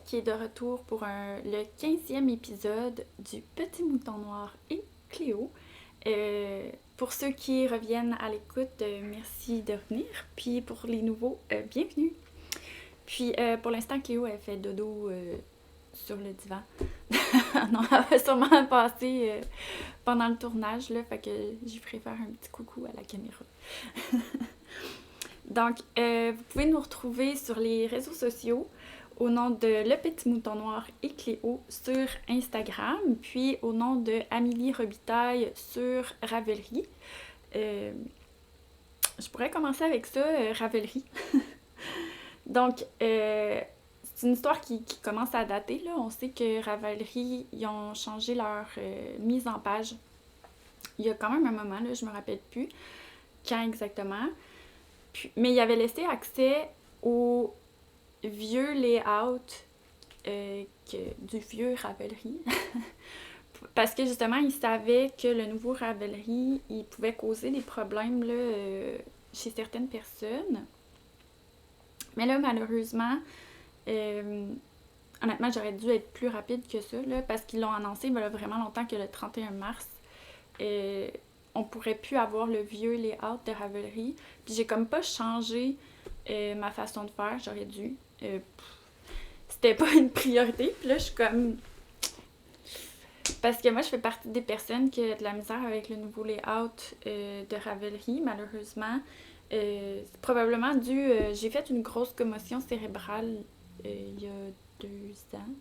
qui est de retour pour le 15e épisode du Petit Mouton Noir et Cléo. Pour ceux qui reviennent à l'écoute, merci de revenir. Puis pour les nouveaux, bienvenue. Puis pour l'instant, Cléo, elle fait dodo sur le divan. Non, elle va sûrement passer pendant le tournage, là, fait que j'y ferai faire un petit coucou à la caméra. Donc, vous pouvez nous retrouver sur les réseaux sociaux au nom de Le Petit Mouton Noir et Cléo sur Instagram, puis au nom de Amélie Robitaille sur Ravelry. Je pourrais commencer avec ça, Ravelry. Donc, c'est une histoire qui commence à dater, là. On sait que Ravelry, ils ont changé leur mise en page. Il y a quand même un moment, là, je me rappelle plus quand exactement. Mais il avait laissé accès au vieux layout du vieux Ravelry. Parce que justement, il savait que le nouveau Ravelry, il pouvait causer des problèmes là, chez certaines personnes. Mais là, malheureusement, honnêtement, j'aurais dû être plus rapide que ça, là, parce qu'ils l'ont annoncé il y a vraiment longtemps que le 31 mars, on pourrait plus avoir le vieux layout de Ravelry. Puis j'ai comme pas changé ma façon de faire, j'aurais dû. C'était pas une priorité. Puis là, je suis comme... Parce que moi, je fais partie des personnes qui ont de la misère avec le nouveau layout de Ravelry, malheureusement. C'est probablement dû... j'ai fait une grosse commotion cérébrale il y a 2 ans.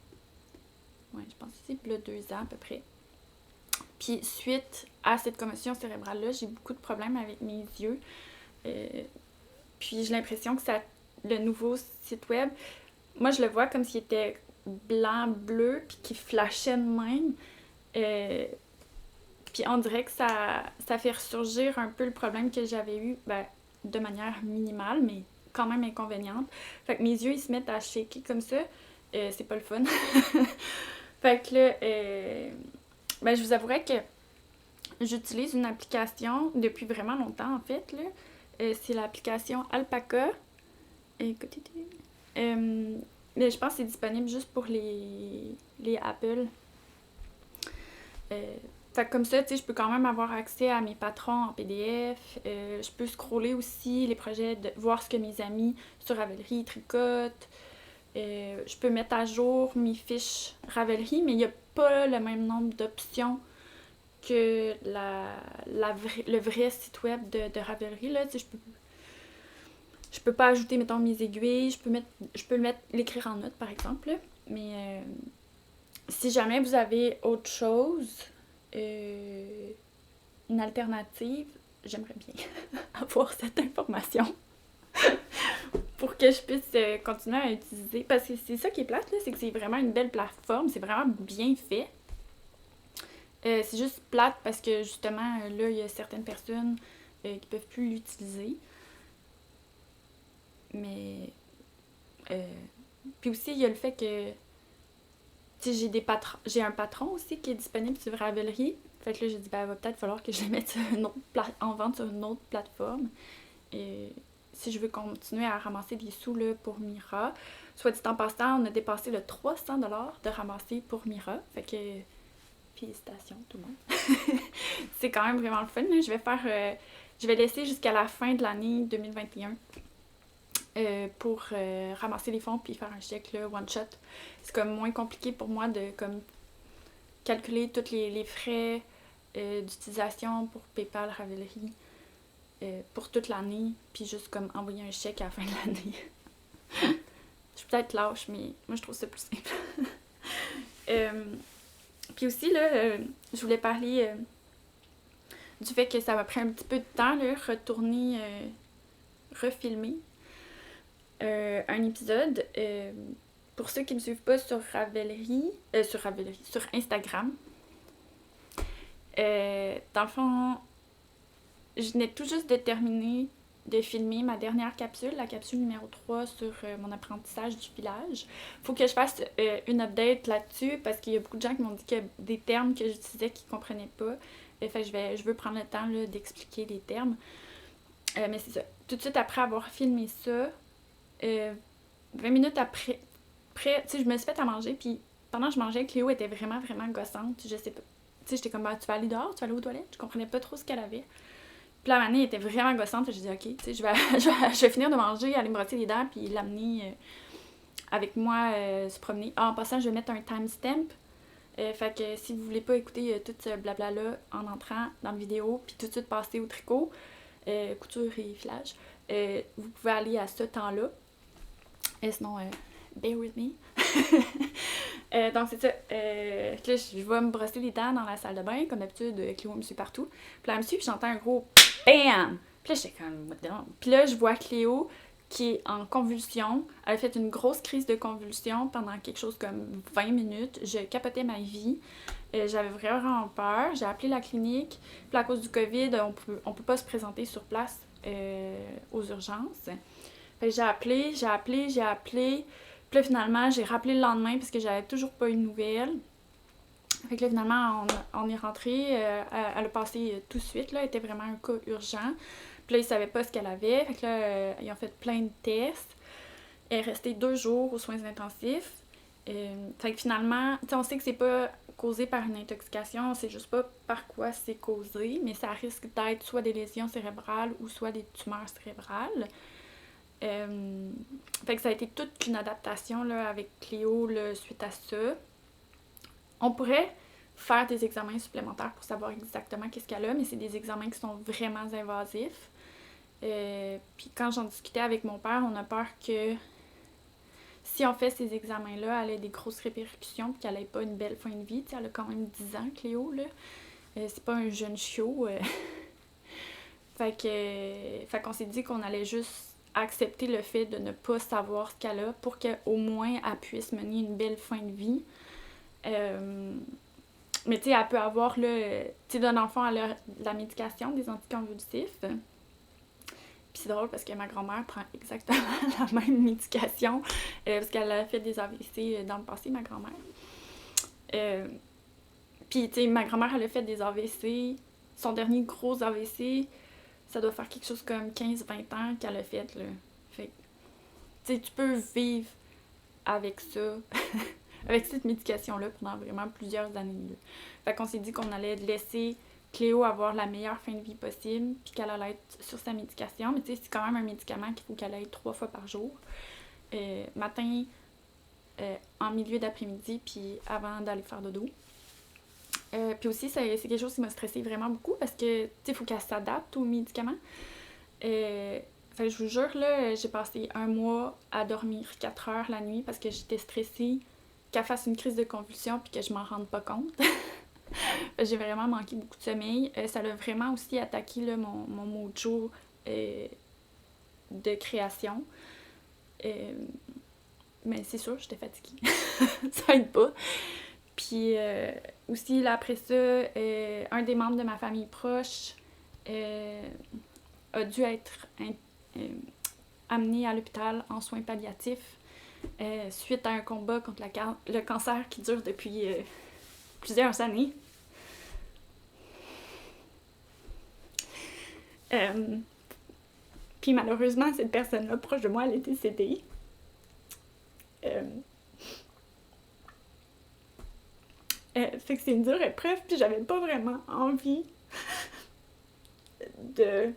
Ouais, je pense que c'est là 2 ans à peu près. Puis suite à cette commotion cérébrale-là, j'ai beaucoup de problèmes avec mes yeux. Puis j'ai l'impression que le nouveau site web, moi je le vois comme s'il était blanc-bleu, puis qu'il flashait de même. Puis on dirait que ça fait ressurgir un peu le problème que j'avais eu, de manière minimale, mais quand même inconvéniente. Fait que mes yeux, ils se mettent à shaker comme ça. C'est pas le fun. Fait que là, je vous avouerais que j'utilise une application depuis vraiment longtemps, en fait, là. C'est l'application Alpaca. Écoutez, mais je pense que c'est disponible juste pour les Apple. Fait que comme ça, tu sais, je peux quand même avoir accès à mes patrons en PDF. Je peux scroller aussi les projets, voir ce que mes amis sur Ravelry tricotent. Je peux mettre à jour mes fiches Ravelry, mais il n'y a pas le même nombre d'options que le vrai site web de Ravelry. Là. Tu sais, je peux pas ajouter, mettons, mes aiguilles. Je peux l'écrire en note, par exemple. Là. Mais si jamais vous avez autre chose, une alternative, j'aimerais bien avoir cette information pour que je puisse continuer à utiliser. Parce que c'est ça qui est plate, là, c'est que c'est vraiment une belle plateforme, c'est vraiment bien fait. C'est juste plate parce que justement, là, il y a certaines personnes qui peuvent plus l'utiliser. Mais... puis aussi, il y a le fait que j'ai un patron aussi qui est disponible sur Ravelry. Fait que là, j'ai dit, il va peut-être falloir que je le mette en vente sur une autre plateforme. Et si je veux continuer à ramasser des sous là, pour Mira. Soit dit en passant, on a dépassé le 300$ de ramasser pour Mira. Fait que, félicitations tout le monde. C'est quand même vraiment le fun. Là. Je vais laisser jusqu'à la fin de l'année 2021 pour ramasser les fonds puis faire un chèque là, one shot. C'est comme moins compliqué pour moi de comme calculer tous les frais d'utilisation pour PayPal, Ravelry pour toute l'année, puis juste comme envoyer un chèque à la fin de l'année. Je suis peut-être lâche, mais moi je trouve ça plus simple. Puis aussi, là, je voulais parler du fait que ça m'a pris un petit peu de temps, là, refilmer un épisode. Pour ceux qui ne me suivent pas sur sur Instagram, dans le fond, je venais tout juste de terminer de filmer ma dernière capsule, la capsule numéro 3 sur mon apprentissage du filage. Faut que je fasse une update là-dessus parce qu'il y a beaucoup de gens qui m'ont dit qu'il y a des termes que j'utilisais qu'ils ne comprenaient pas. Fait que je veux prendre le temps là, d'expliquer les termes. Mais c'est ça. Tout de suite après avoir filmé ça, 20 minutes après, après, tu sais, je me suis fait à manger, puis pendant que je mangeais, Cléo était vraiment, vraiment gossante. Je sais pas. Tu sais, j'étais comme, tu vas aller dehors, tu vas aller aux toilettes. Je comprenais pas trop ce qu'elle avait. Puis la manée était vraiment gossante. J'ai dit, ok, tu sais, je vais finir de manger, aller me brosser les dents, puis l'amener avec moi se promener. En passant, je vais mettre un timestamp. Fait que si vous voulez pas écouter tout ce blabla-là en entrant dans la vidéo, puis tout de suite passer au tricot, couture et filage, vous pouvez aller à ce temps-là. Sinon, bear with me. Donc c'est ça. Là, je vais me brosser les dents dans la salle de bain, comme d'habitude, Cléo me suit partout. Puis là, elle me suit, puis j'entends un gros BAM! Puis là, j'étais comme, what the hell? Puis là, je vois Cléo qui est en convulsion. Elle a fait une grosse crise de convulsion pendant quelque chose comme 20 minutes. Je capotais ma vie. J'avais vraiment peur. J'ai appelé la clinique. Puis à cause du COVID, on peut pas se présenter sur place aux urgences. Fait que j'ai appelé. Puis là, finalement, j'ai rappelé le lendemain parce que j'avais toujours pas eu de nouvelles. Fait que là, finalement, on est rentré. Elle a passé tout de suite, là. Elle était vraiment un cas urgent. Puis là, ils savaient pas ce qu'elle avait. Fait que là, ils ont fait plein de tests. Elle est restée 2 jours aux soins intensifs. Fait que finalement, on sait que c'est pas causé par une intoxication, on sait juste pas par quoi c'est causé, mais ça risque d'être soit des lésions cérébrales ou soit des tumeurs cérébrales. Fait que ça a été toute une adaptation là, avec Cléo là, suite à ça. On pourrait faire des examens supplémentaires pour savoir exactement qu'est-ce qu'elle a, mais c'est des examens qui sont vraiment invasifs. Puis quand j'en discutais avec mon père, on a peur que si on fait ces examens-là, elle ait des grosses répercussions puis qu'elle n'ait pas une belle fin de vie. T'sais, elle a quand même 10 ans, Cléo, là. C'est pas un jeune chiot. Fait qu'on s'est dit qu'on allait juste accepter le fait de ne pas savoir ce qu'elle a pour qu'au moins elle puisse mener une belle fin de vie. Mais tu sais, elle peut avoir, là, tu sais, d'un enfant, elle a de la médication, des anticonvulsifs. Puis c'est drôle parce que ma grand-mère prend exactement la même médication parce qu'elle a fait des AVC dans le passé, ma grand-mère. Puis, tu sais, ma grand-mère, elle a fait des AVC. Son dernier gros AVC, ça doit faire quelque chose comme 15-20 ans qu'elle a fait, là. Fait tu sais, tu peux vivre avec ça, avec cette médication-là pendant vraiment plusieurs années, là. Fait qu'on s'est dit qu'on allait laisser Cléo avoir la meilleure fin de vie possible, puis qu'elle allait être sur sa médication. Mais tu sais, c'est quand même un médicament qu'il faut qu'elle aille 3 fois par jour. Matin, en milieu d'après-midi, puis avant d'aller faire dodo. Puis aussi, c'est quelque chose qui m'a stressée vraiment beaucoup parce que, tu sais, il faut qu'elle s'adapte aux médicaments. Fait que je vous jure, là, j'ai passé 1 mois à dormir 4 heures la nuit parce que j'étais stressée qu'elle fasse une crise de convulsion puis que je m'en rende pas compte. J'ai vraiment manqué beaucoup de sommeil. Ça l'a vraiment aussi attaqué là, mon mojo de création. Mais c'est sûr, j'étais fatiguée. Ça aide pas. Puis aussi, là, après ça, un des membres de ma famille proche a dû être amené à l'hôpital en soins palliatifs suite à un combat contre le cancer qui dure depuis plusieurs années. Puis malheureusement, cette personne-là, proche de moi, elle est décédée. Fait que c'est une dure épreuve, puis j'avais pas vraiment envie de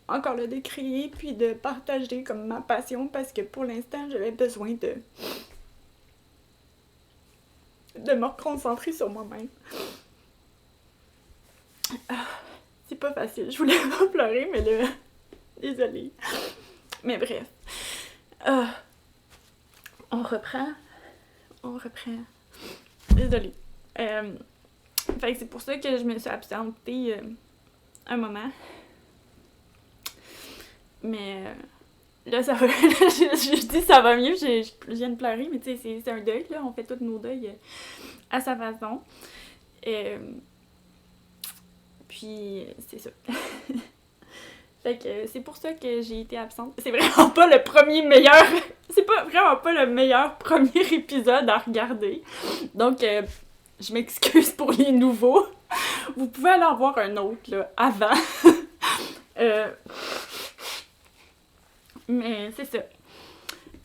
encore le décrier, puis de partager comme ma passion, parce que pour l'instant, j'avais besoin de me reconcentrer sur moi-même. C'est pas facile, je voulais pas pleurer, mais là, désolée. Mais bref. On reprend. Désolée. Fait que c'est pour ça que je me suis absentée un moment. Mais là, ça va. je dis ça va mieux, je viens de pleurer, mais tu sais, c'est un deuil, là. On fait tous nos deuils à sa façon. Puis, c'est ça. Fait que c'est pour ça que j'ai été absente. C'est vraiment pas le premier meilleur... C'est vraiment pas le meilleur premier épisode à regarder. Donc, je m'excuse pour les nouveaux. Vous pouvez aller en voir un autre, là, avant. Mais c'est ça.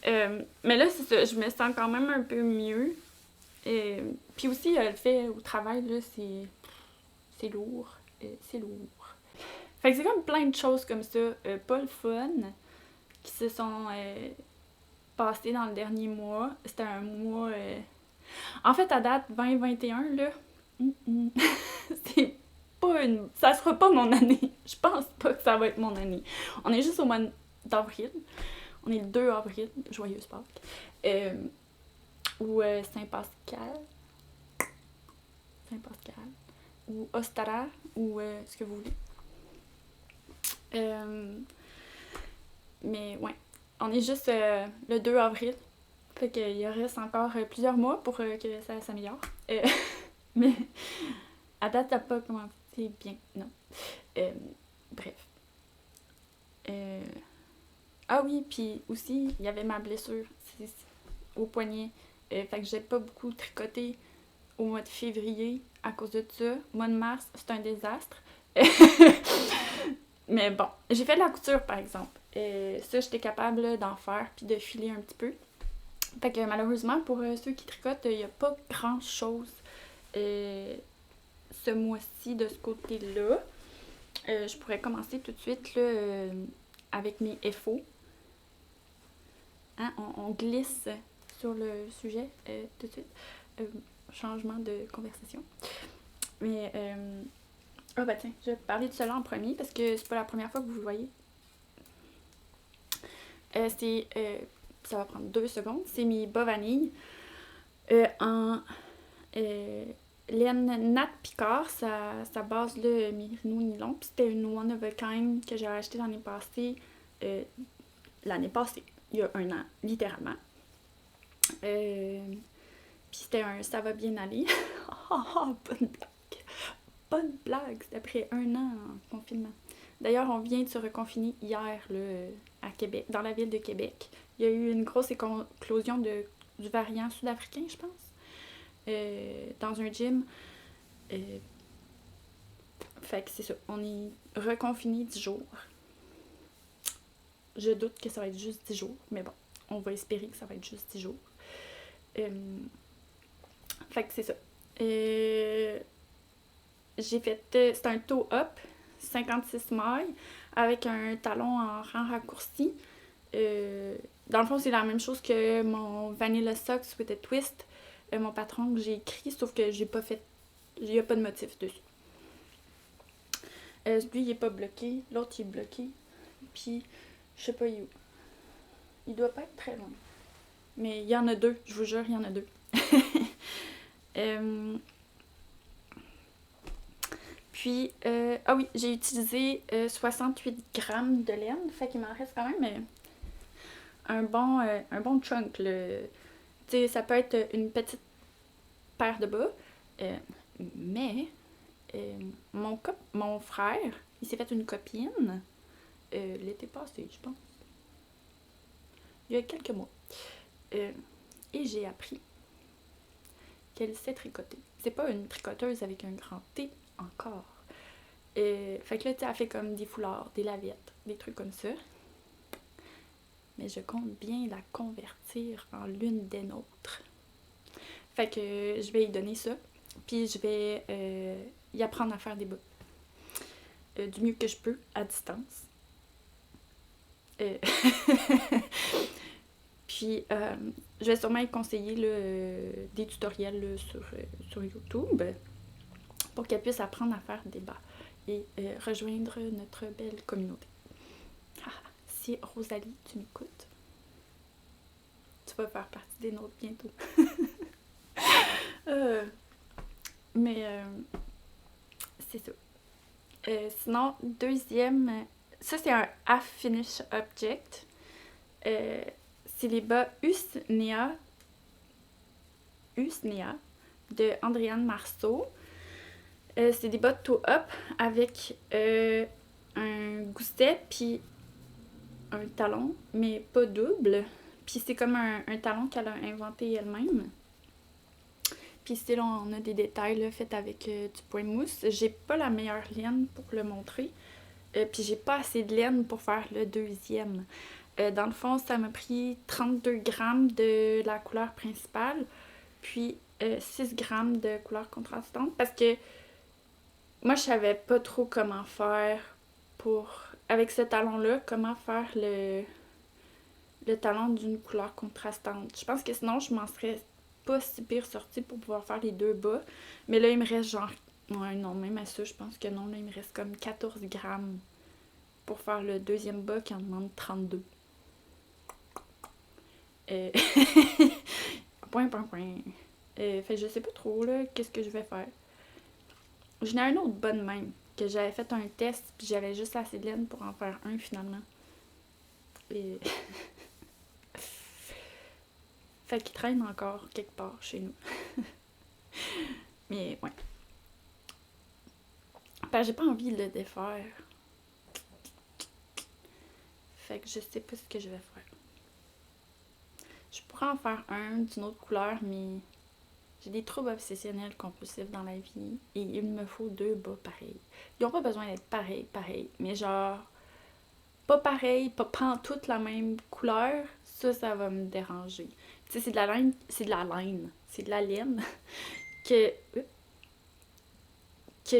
Mais là, c'est ça, je me sens quand même un peu mieux. Puis aussi, le fait au travail, là, c'est lourd. C'est lourd. Fait que c'est comme plein de choses comme ça, pas le fun, qui se sont passées dans le dernier mois. C'était un mois... En fait, à date, 2021, là, c'est pas une... Ça sera pas mon année. Je pense pas que ça va être mon année. On est juste au mois d'avril. On est le 2 avril. Joyeuse Pâques. Ou Saint-Pascal. Saint-Pascal. Ou Ostara. Ou ce que vous voulez. Mais ouais. On est juste le 2 avril. Fait qu'il reste encore plusieurs mois pour que ça s'améliore. Mais à date, t'as pas commencé bien. Non. Bref. Ah oui, puis aussi, il y avait ma blessure au poignet. Fait que j'ai pas beaucoup tricoté au mois de février à cause de ça. Au mois de mars, c'est un désastre. Mais bon, j'ai fait de la couture, par exemple. Ça, j'étais capable d'en faire puis de filer un petit peu. Fait que malheureusement, pour ceux qui tricotent, il n'y a pas grand-chose ce mois-ci de ce côté-là. Je pourrais commencer tout de suite là, avec mes FO. Hein, on glisse sur le sujet tout de suite. Changement de conversation. Mais, ah bah tiens, je vais parler de cela en premier parce que c'est pas la première fois que vous le voyez. Ça va prendre 2 secondes. C'est mes bas vanille en laine Nat Picard. Sa base là, Merino nylon. Puis c'était une one of a kind que j'ai acheté l'année passée. Il y a 1 an, littéralement. Puis c'était un ça va bien aller. Bonne blague. Bonne blague. C'était après 1 an en confinement. D'ailleurs, on vient de se reconfiner hier là, à Québec, dans la ville de Québec. Il y a eu une grosse éclosion du variant sud-africain, je pense, dans un gym. Fait que c'est ça. On est reconfiné 10 jours. Je doute que ça va être juste 10 jours, mais bon, on va espérer que ça va être juste 10 jours. Fait que c'est ça. J'ai fait... c'est un toe-up, 56 mailles, avec un talon en rang raccourci. Dans le fond, c'est la même chose que mon Vanilla Socks with a Twist, mon patron que j'ai écrit, sauf que j'ai pas fait... Il n'y a pas de motif dessus. Lui, il est pas bloqué. L'autre, il est bloqué. Puis, je sais pas où. Il doit pas être très loin. Mais il y en a 2, je vous jure, il y en a 2. Puis, ah oui, j'ai utilisé 68 grammes de laine. Fait qu'il m'en reste quand même un bon chunk. Tu sais, ça peut être une petite paire de bas. Mais, mon frère, il s'est fait une copine l'été passé, je pense. Il y a quelques mois. Et j'ai appris qu'elle sait tricoter. C'est pas une tricoteuse avec un grand T encore. Fait que là, tu sais, elle fait comme des foulards, des lavettes, des trucs comme ça. Mais je compte bien la convertir en l'une des nôtres. Fait que je vais y donner ça. Puis je vais y apprendre à faire des bas. Du mieux que je peux, à distance. Puis, je vais sûrement y conseiller là, des tutoriels là, sur YouTube pour qu'elle puisse apprendre à faire des bas et rejoindre notre belle communauté. Si Rosalie, tu m'écoutes, tu vas faire partie des nôtres bientôt. Mais c'est ça. Sinon, deuxième, ça c'est un half finish object. C'est les bas Usnea de Andréane Marceau. C'est des bas toe-up avec un gousset puis un talon, mais pas double. Puis c'est comme un talon qu'elle a inventé elle-même. Puis ici, là, on a des détails là, faits avec du point mousse. J'ai pas la meilleure laine pour le montrer. Puis j'ai pas assez de laine pour faire le deuxième. Dans le fond, ça m'a pris 32 grammes de la couleur principale, puis 6 grammes de couleur contrastante, parce que moi, je savais pas trop comment faire avec ce talon-là, comment faire le talon d'une couleur contrastante. Je pense que sinon, je m'en serais pas si pire sortie pour pouvoir faire les deux bas. Mais là, il me reste genre... Ouais, non, même à ça, je pense que non. Là, il me reste comme 14 grammes pour faire le deuxième bas qui en demande 32. Point. Fait que je sais pas trop, là, qu'est-ce que je vais faire. J'en ai un autre bas de même, que j'avais fait un test, puis j'avais juste assez de laine pour en faire un, finalement. Et... fait qu'il traîne encore quelque part chez nous. Mais, ouais. Ben, j'ai pas envie de le défaire. Fait que je sais pas ce que je vais faire. Je pourrais en faire un d'une autre couleur, mais j'ai des troubles obsessionnels compulsifs dans la vie et il me faut 2 bas pareils. Ils ont pas besoin d'être pareils, mais genre pas pareil, pas toute la même couleur, ça va me déranger. Tu sais, c'est de la laine, c'est de la laine que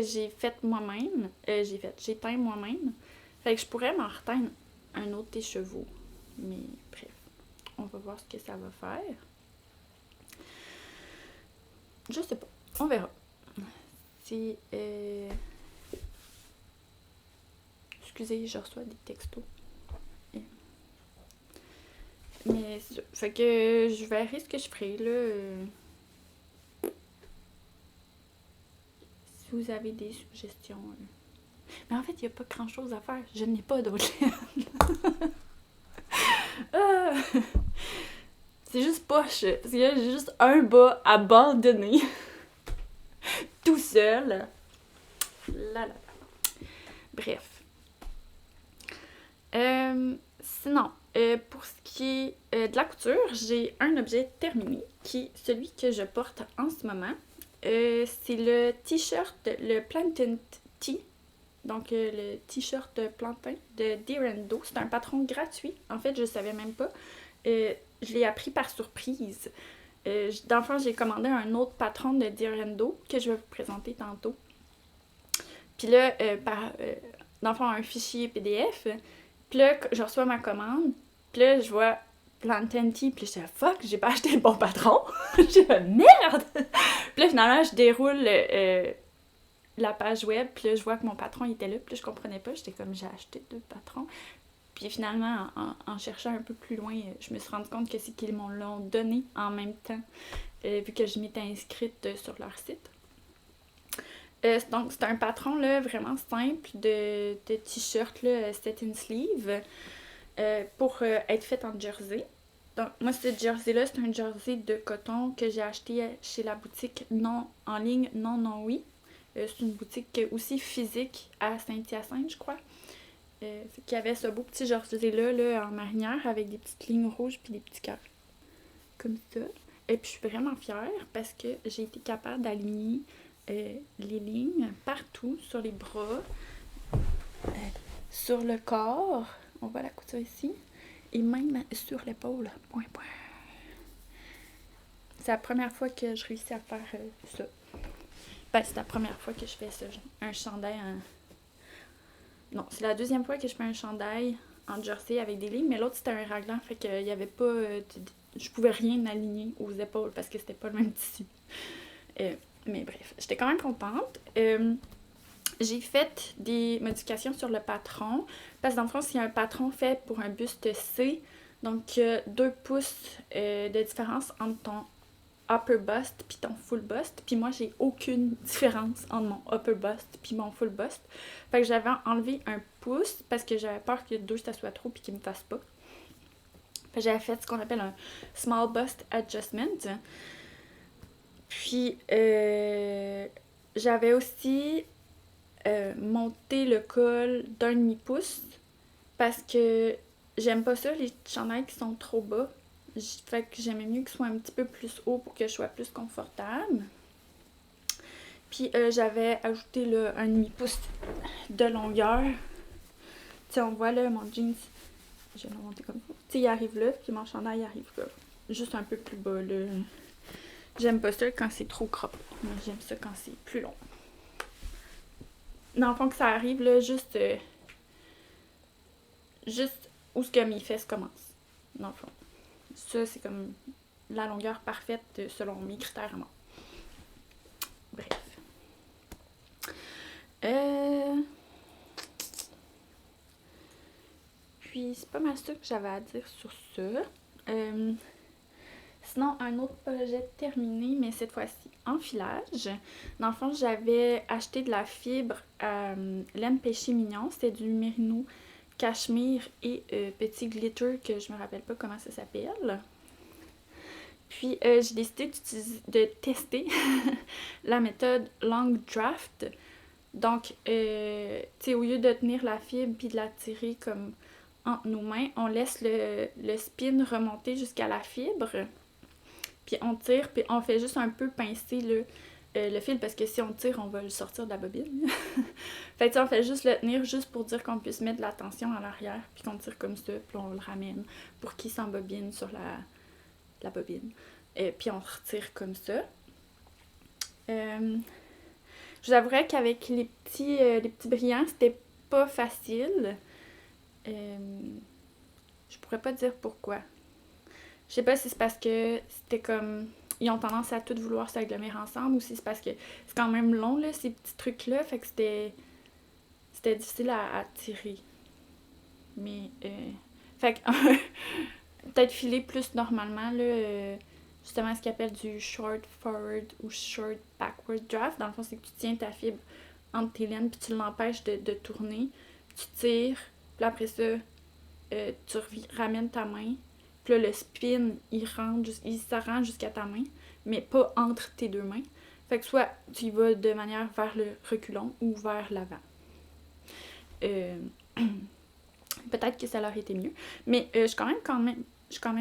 j'ai faite moi-même, j'ai teint moi-même. Fait que je pourrais m'en reteindre un autre écheveau, mais bref, on va voir ce que ça va faire. Je sais pas, on verra. C'est excusez, je reçois des textos. Mais c'est ça. Fait que je verrai ce que je ferai, là. Si vous avez des suggestions. Mais en fait, il n'y a pas grand-chose à faire. Je n'ai pas d'autre laine. Ah! C'est juste poche. Parce que là, j'ai juste un bas abandonné. Tout seul. Là. Bref. Sinon, pour ce qui est de la couture, j'ai un objet terminé qui est celui que je porte en ce moment. C'est le t-shirt, le Plantain Tee. Donc, le t-shirt plantain de Direndo. C'est un patron gratuit. En fait, je savais même pas. Je l'ai appris par surprise. Dans le fond, j'ai commandé un autre patron de Direndo que je vais vous présenter tantôt. Puis là, dans le fond, un fichier PDF. Puis là, je reçois ma commande. Puis là, je vois Plantain Tee. Puis je dis, fuck, j'ai pas acheté le bon patron. Je dis, merde! Puis là, finalement, je déroule la page web. Puis là, je vois que mon patron il était là. Puis là, je comprenais pas. J'étais comme, j'ai acheté 2 patrons. Puis finalement, en cherchant un peu plus loin, je me suis rendu compte que c'est qu'ils m'ont l'ont donné en même temps, vu que je m'étais inscrite sur leur site. Donc, c'est un patron là, vraiment simple de t-shirt satin sleeve pour être fait en jersey. Donc, moi, ce jersey-là, c'est un jersey de coton que j'ai acheté chez la boutique non en ligne Non Oui. C'est une boutique aussi physique à Saint-Hyacinthe, je crois. Qu'il y avait ce beau petit jersey-là là, en marinière avec des petites lignes rouges puis des petits cœurs. Comme ça. Et puis, je suis vraiment fière parce que j'ai été capable d'aligner les lignes partout sur les bras, sur le corps. On voit la couture ici. Et même sur l'épaule. Point. C'est la première fois que je réussis à faire ça. Ben, c'est la première fois que je fais ça. Un chandail en... Non, c'est la deuxième fois que je fais un chandail en jersey avec des lignes, mais l'autre c'était un raglan, fait qu'il y avait pas... je pouvais rien aligner aux épaules parce que c'était pas le même tissu. Mais bref, j'étais quand même contente. J'ai fait des modifications sur le patron, parce que dans le fond, c'est un patron fait pour un buste C, donc 2 pouces de différence entre ton upper bust puis ton full bust. Puis moi, j'ai aucune différence entre mon upper bust puis mon full bust. Fait que j'avais enlevé 1 pouce parce que j'avais peur que 2 ça soit trop puis qu'il me fasse pas. Fait que j'avais fait ce qu'on appelle un small bust adjustment. Puis j'avais aussi monté le col d'1 demi-pouce parce que j'aime pas ça, les chandails qui sont trop bas. Fait que j'aimais mieux qu'ils soient un petit peu plus haut pour que je sois plus confortable. Puis j'avais ajouté là, 1 demi-pouce de longueur. Tu sais, on voit là mon jeans, Je vais le monter comme ça. Tu sais, il arrive là, puis mon chandail arrive là. Juste un peu plus bas, là. J'aime pas ça quand c'est trop crop. Moi, j'aime ça quand c'est plus long. Dans le fond, que ça arrive, là, juste où ce que mes fesses commencent. Dans le fond. Ça, c'est comme la longueur parfaite selon mes critères à moi. Bref. Puis, c'est pas mal ça que j'avais à dire sur ça. Sinon, un autre projet terminé, mais cette fois-ci en filage. Dans le fond, j'avais acheté de la fibre à laine péché mignon. C'était du mérino, cachemire et petit glitter que je me rappelle pas comment ça s'appelle. Puis, j'ai décidé de tester la méthode long draft. Donc, tu sais, au lieu de tenir la fibre puis de la tirer comme entre nos mains, on laisse le spin remonter jusqu'à la fibre. Puis on tire, puis on fait juste un peu pincer le fil, parce que si on tire, on va le sortir de la bobine. Fait que on fait juste le tenir, juste pour dire qu'on puisse mettre de la tension à l'arrière, puis qu'on tire comme ça, puis on le ramène pour qu'il s'embobine sur la bobine. Puis on retire comme ça. Je vous avouerais qu'avec les petits brillants, c'était pas facile. Je pourrais pas dire pourquoi. Je sais pas si c'est parce que c'était comme... Ils ont tendance à tout vouloir s'agglomérer ensemble, ou si c'est parce que c'est quand même long, là, ces petits trucs-là. Fait que c'était difficile à tirer. Mais... Fait que... peut-être filer plus normalement, là... justement, ce qu'ils appellent du short forward ou short backward draft. Dans le fond, c'est que tu tiens ta fibre entre tes laines, puis tu l'empêches de tourner. Tu tires, puis après ça, tu ramènes ta main. Puis là, le spin, il s'arrange jusqu'à ta main, mais pas entre tes deux mains. Fait que soit tu y vas de manière vers le reculon ou vers l'avant. Peut-être que ça leur été mieux. Mais je suis quand même. Je suis quand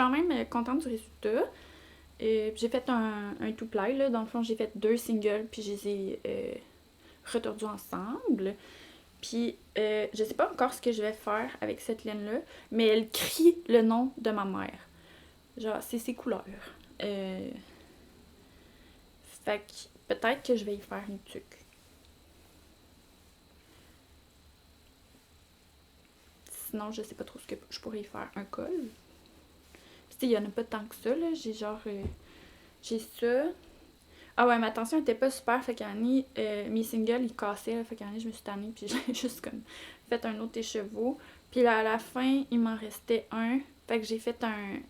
même contente du résultat. J'ai fait un two-ply, là. Dans le fond, j'ai fait 2 singles, puis je les ai retordus ensemble. Puis, je sais pas encore ce que je vais faire avec cette laine-là, mais elle crie le nom de ma mère. Genre, c'est ses couleurs. Fait que peut-être que je vais y faire une tuque. Sinon, je sais pas trop ce que je pourrais y faire. Un col. Puis, il y en a pas tant que ça, là. J'ai genre... j'ai ça. Ah ouais, ma tension était pas super, fait qu'à année, mes singles, ils cassaient, là, fait qu'à année, je me suis tannée, puis j'ai juste comme fait un autre écheveau. Puis là, à la fin, il m'en restait un, fait que j'ai fait un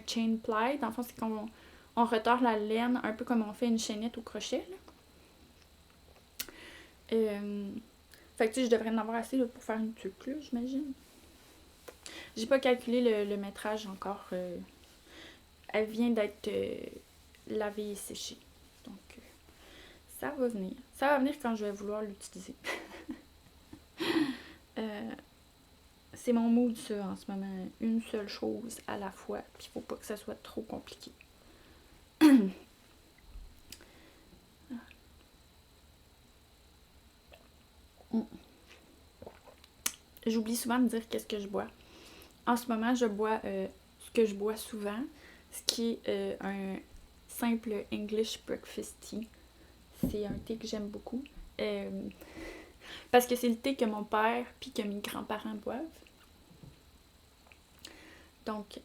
chain ply. Dans le fond, c'est qu'on retord la laine, un peu comme on fait une chaînette au crochet, là. Fait que tu sais, je devrais en avoir assez là, pour faire une tuque, là, j'imagine. J'ai pas calculé le métrage encore. Elle vient d'être lavée et séchée. Donc, ça va venir. Ça va venir quand je vais vouloir l'utiliser. C'est mon mood, ça, en ce moment. Une seule chose à la fois. Puis, faut pas que ça soit trop compliqué. J'oublie souvent de dire qu'est-ce que je bois. En ce moment, je bois ce que je bois souvent, ce qui est un simple English breakfast tea. C'est un thé que j'aime beaucoup. Parce que c'est le thé que mon père puis que mes grands-parents boivent. Donc,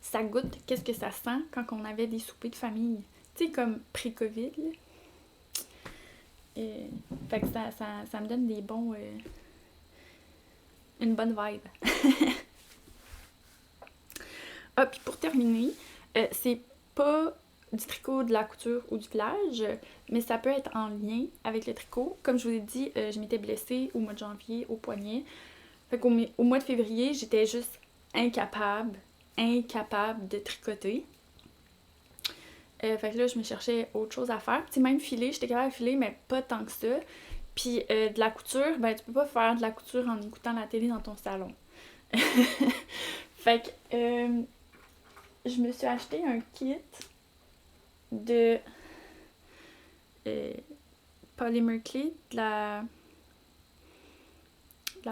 ça goûte qu'est-ce que ça sent quand on avait des soupers de famille. Tu sais, comme pré-Covid, là. Fait que ça me donne des bons... une bonne vibe. Ah, puis pour terminer, c'est pas du tricot, de la couture ou du filage, mais ça peut être en lien avec le tricot. Comme je vous ai dit, je m'étais blessée au mois de janvier au poignet. Fait qu'au mois de février, j'étais juste incapable de tricoter. Fait que là, je me cherchais autre chose à faire. Puis même filer, j'étais capable de filer, mais pas tant que ça. Puis de la couture, ben tu peux pas faire de la couture en écoutant la télé dans ton salon. Fait que je me suis acheté un kit de Polymer Clay, de la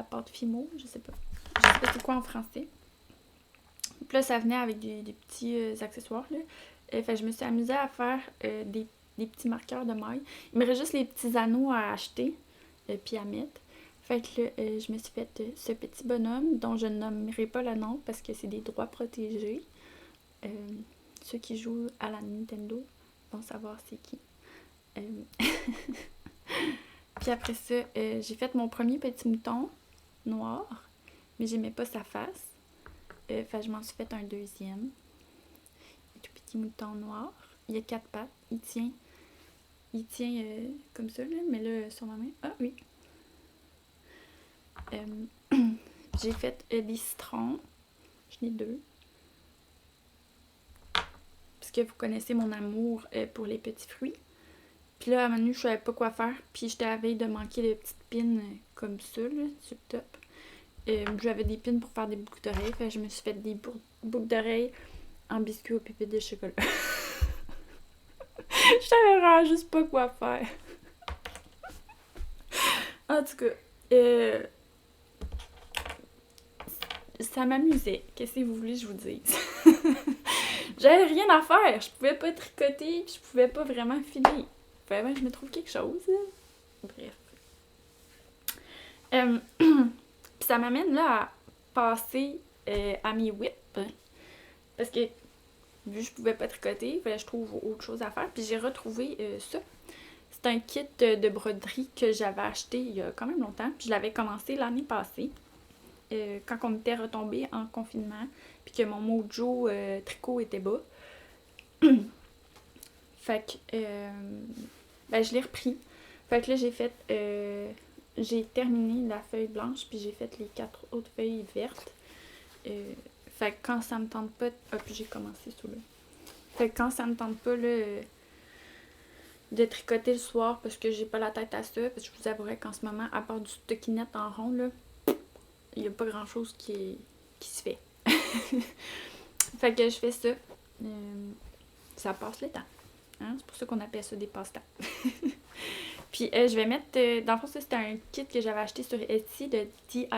pâte Fimo, je sais pas. Je sais pas c'est quoi en français. Puis là, ça venait avec des petits accessoires, là. Fait que je me suis amusée à faire des petits marqueurs de maille. Il me reste juste les petits anneaux à acheter, puis à mettre. Fait que là, je me suis fait ce petit bonhomme, dont je ne nommerai pas le nom parce que c'est des droits protégés. Ceux qui jouent à la Nintendo vont savoir c'est qui. Puis après ça, j'ai fait mon premier petit mouton noir, mais j'aimais pas sa face. Fait que je m'en suis fait un deuxième. Un tout petit mouton noir. Il a 4 pattes. Il tient comme ça, là, mais là, sur ma main. Ah oui. J'ai fait des citrons. J'en ai 2. Parce que vous connaissez mon amour pour les petits fruits. Puis là, à un moment donné, je savais pas quoi faire. Puis j'étais à la veille de manquer de petites pins comme ça, là, sur le top. J'avais des pins pour faire des boucles d'oreilles. Fait que je me suis fait des boucles d'oreilles en biscuits aux pépites de chocolat. Je savais vraiment juste pas quoi faire. En tout cas, ça m'amusait. Qu'est-ce que vous voulez que je vous dise? J'avais rien à faire. Je pouvais pas tricoter, puis je pouvais pas vraiment filer. Fallait que je me trouve quelque chose. Bref. Puis ça m'amène là à passer à mes whips. Parce que vu que je pouvais pas tricoter, il fallait que je trouve autre chose à faire. Puis j'ai retrouvé ça. C'est un kit de broderie que j'avais acheté il y a quand même longtemps. Puis je l'avais commencé l'année passée. Quand on était retombé en confinement. Puis que mon mojo tricot était bas. Fait que je l'ai repris. Fait que là j'ai terminé la feuille blanche. Puis j'ai fait les 4 autres feuilles vertes. Fait que quand ça me tente pas... Ah, puis j'ai commencé sous là. Fait que quand ça me tente pas, là, de tricoter le soir parce que j'ai pas la tête à ça, parce que je vous avouerai qu'en ce moment, à part du stockinette en rond, là, il y a pas grand chose qui se fait. Fait que je fais ça. Ça passe le temps. Hein? C'est pour ça qu'on appelle ça des passe-temps. Puis je vais mettre... dans le fond, ça c'était un kit que j'avais acheté sur Etsy de DIY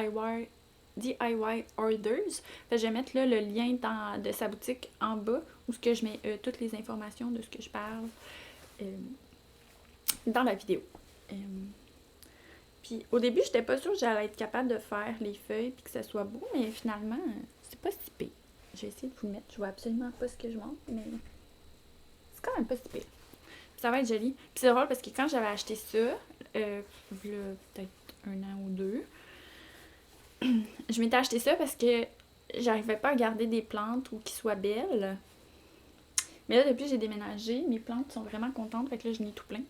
Orders. Fait que je vais mettre là, le lien de sa boutique en bas où que je mets toutes les informations de ce que je parle dans la vidéo. Puis au début, j'étais pas sûre que j'allais être capable de faire les feuilles puis que ça soit beau, mais finalement, c'est pas si pire. Je vais essayer de vous mettre. Je vois absolument pas ce que je montre, mais c'est quand même pas si pire. Ça va être joli. Puis c'est drôle parce que quand j'avais acheté ça, peut-être 1 an ou 2, je m'étais acheté ça parce que j'arrivais pas à garder des plantes ou qui soient belles. Mais là, depuis que j'ai déménagé, mes plantes sont vraiment contentes. Fait que là, je n'ai tout plein.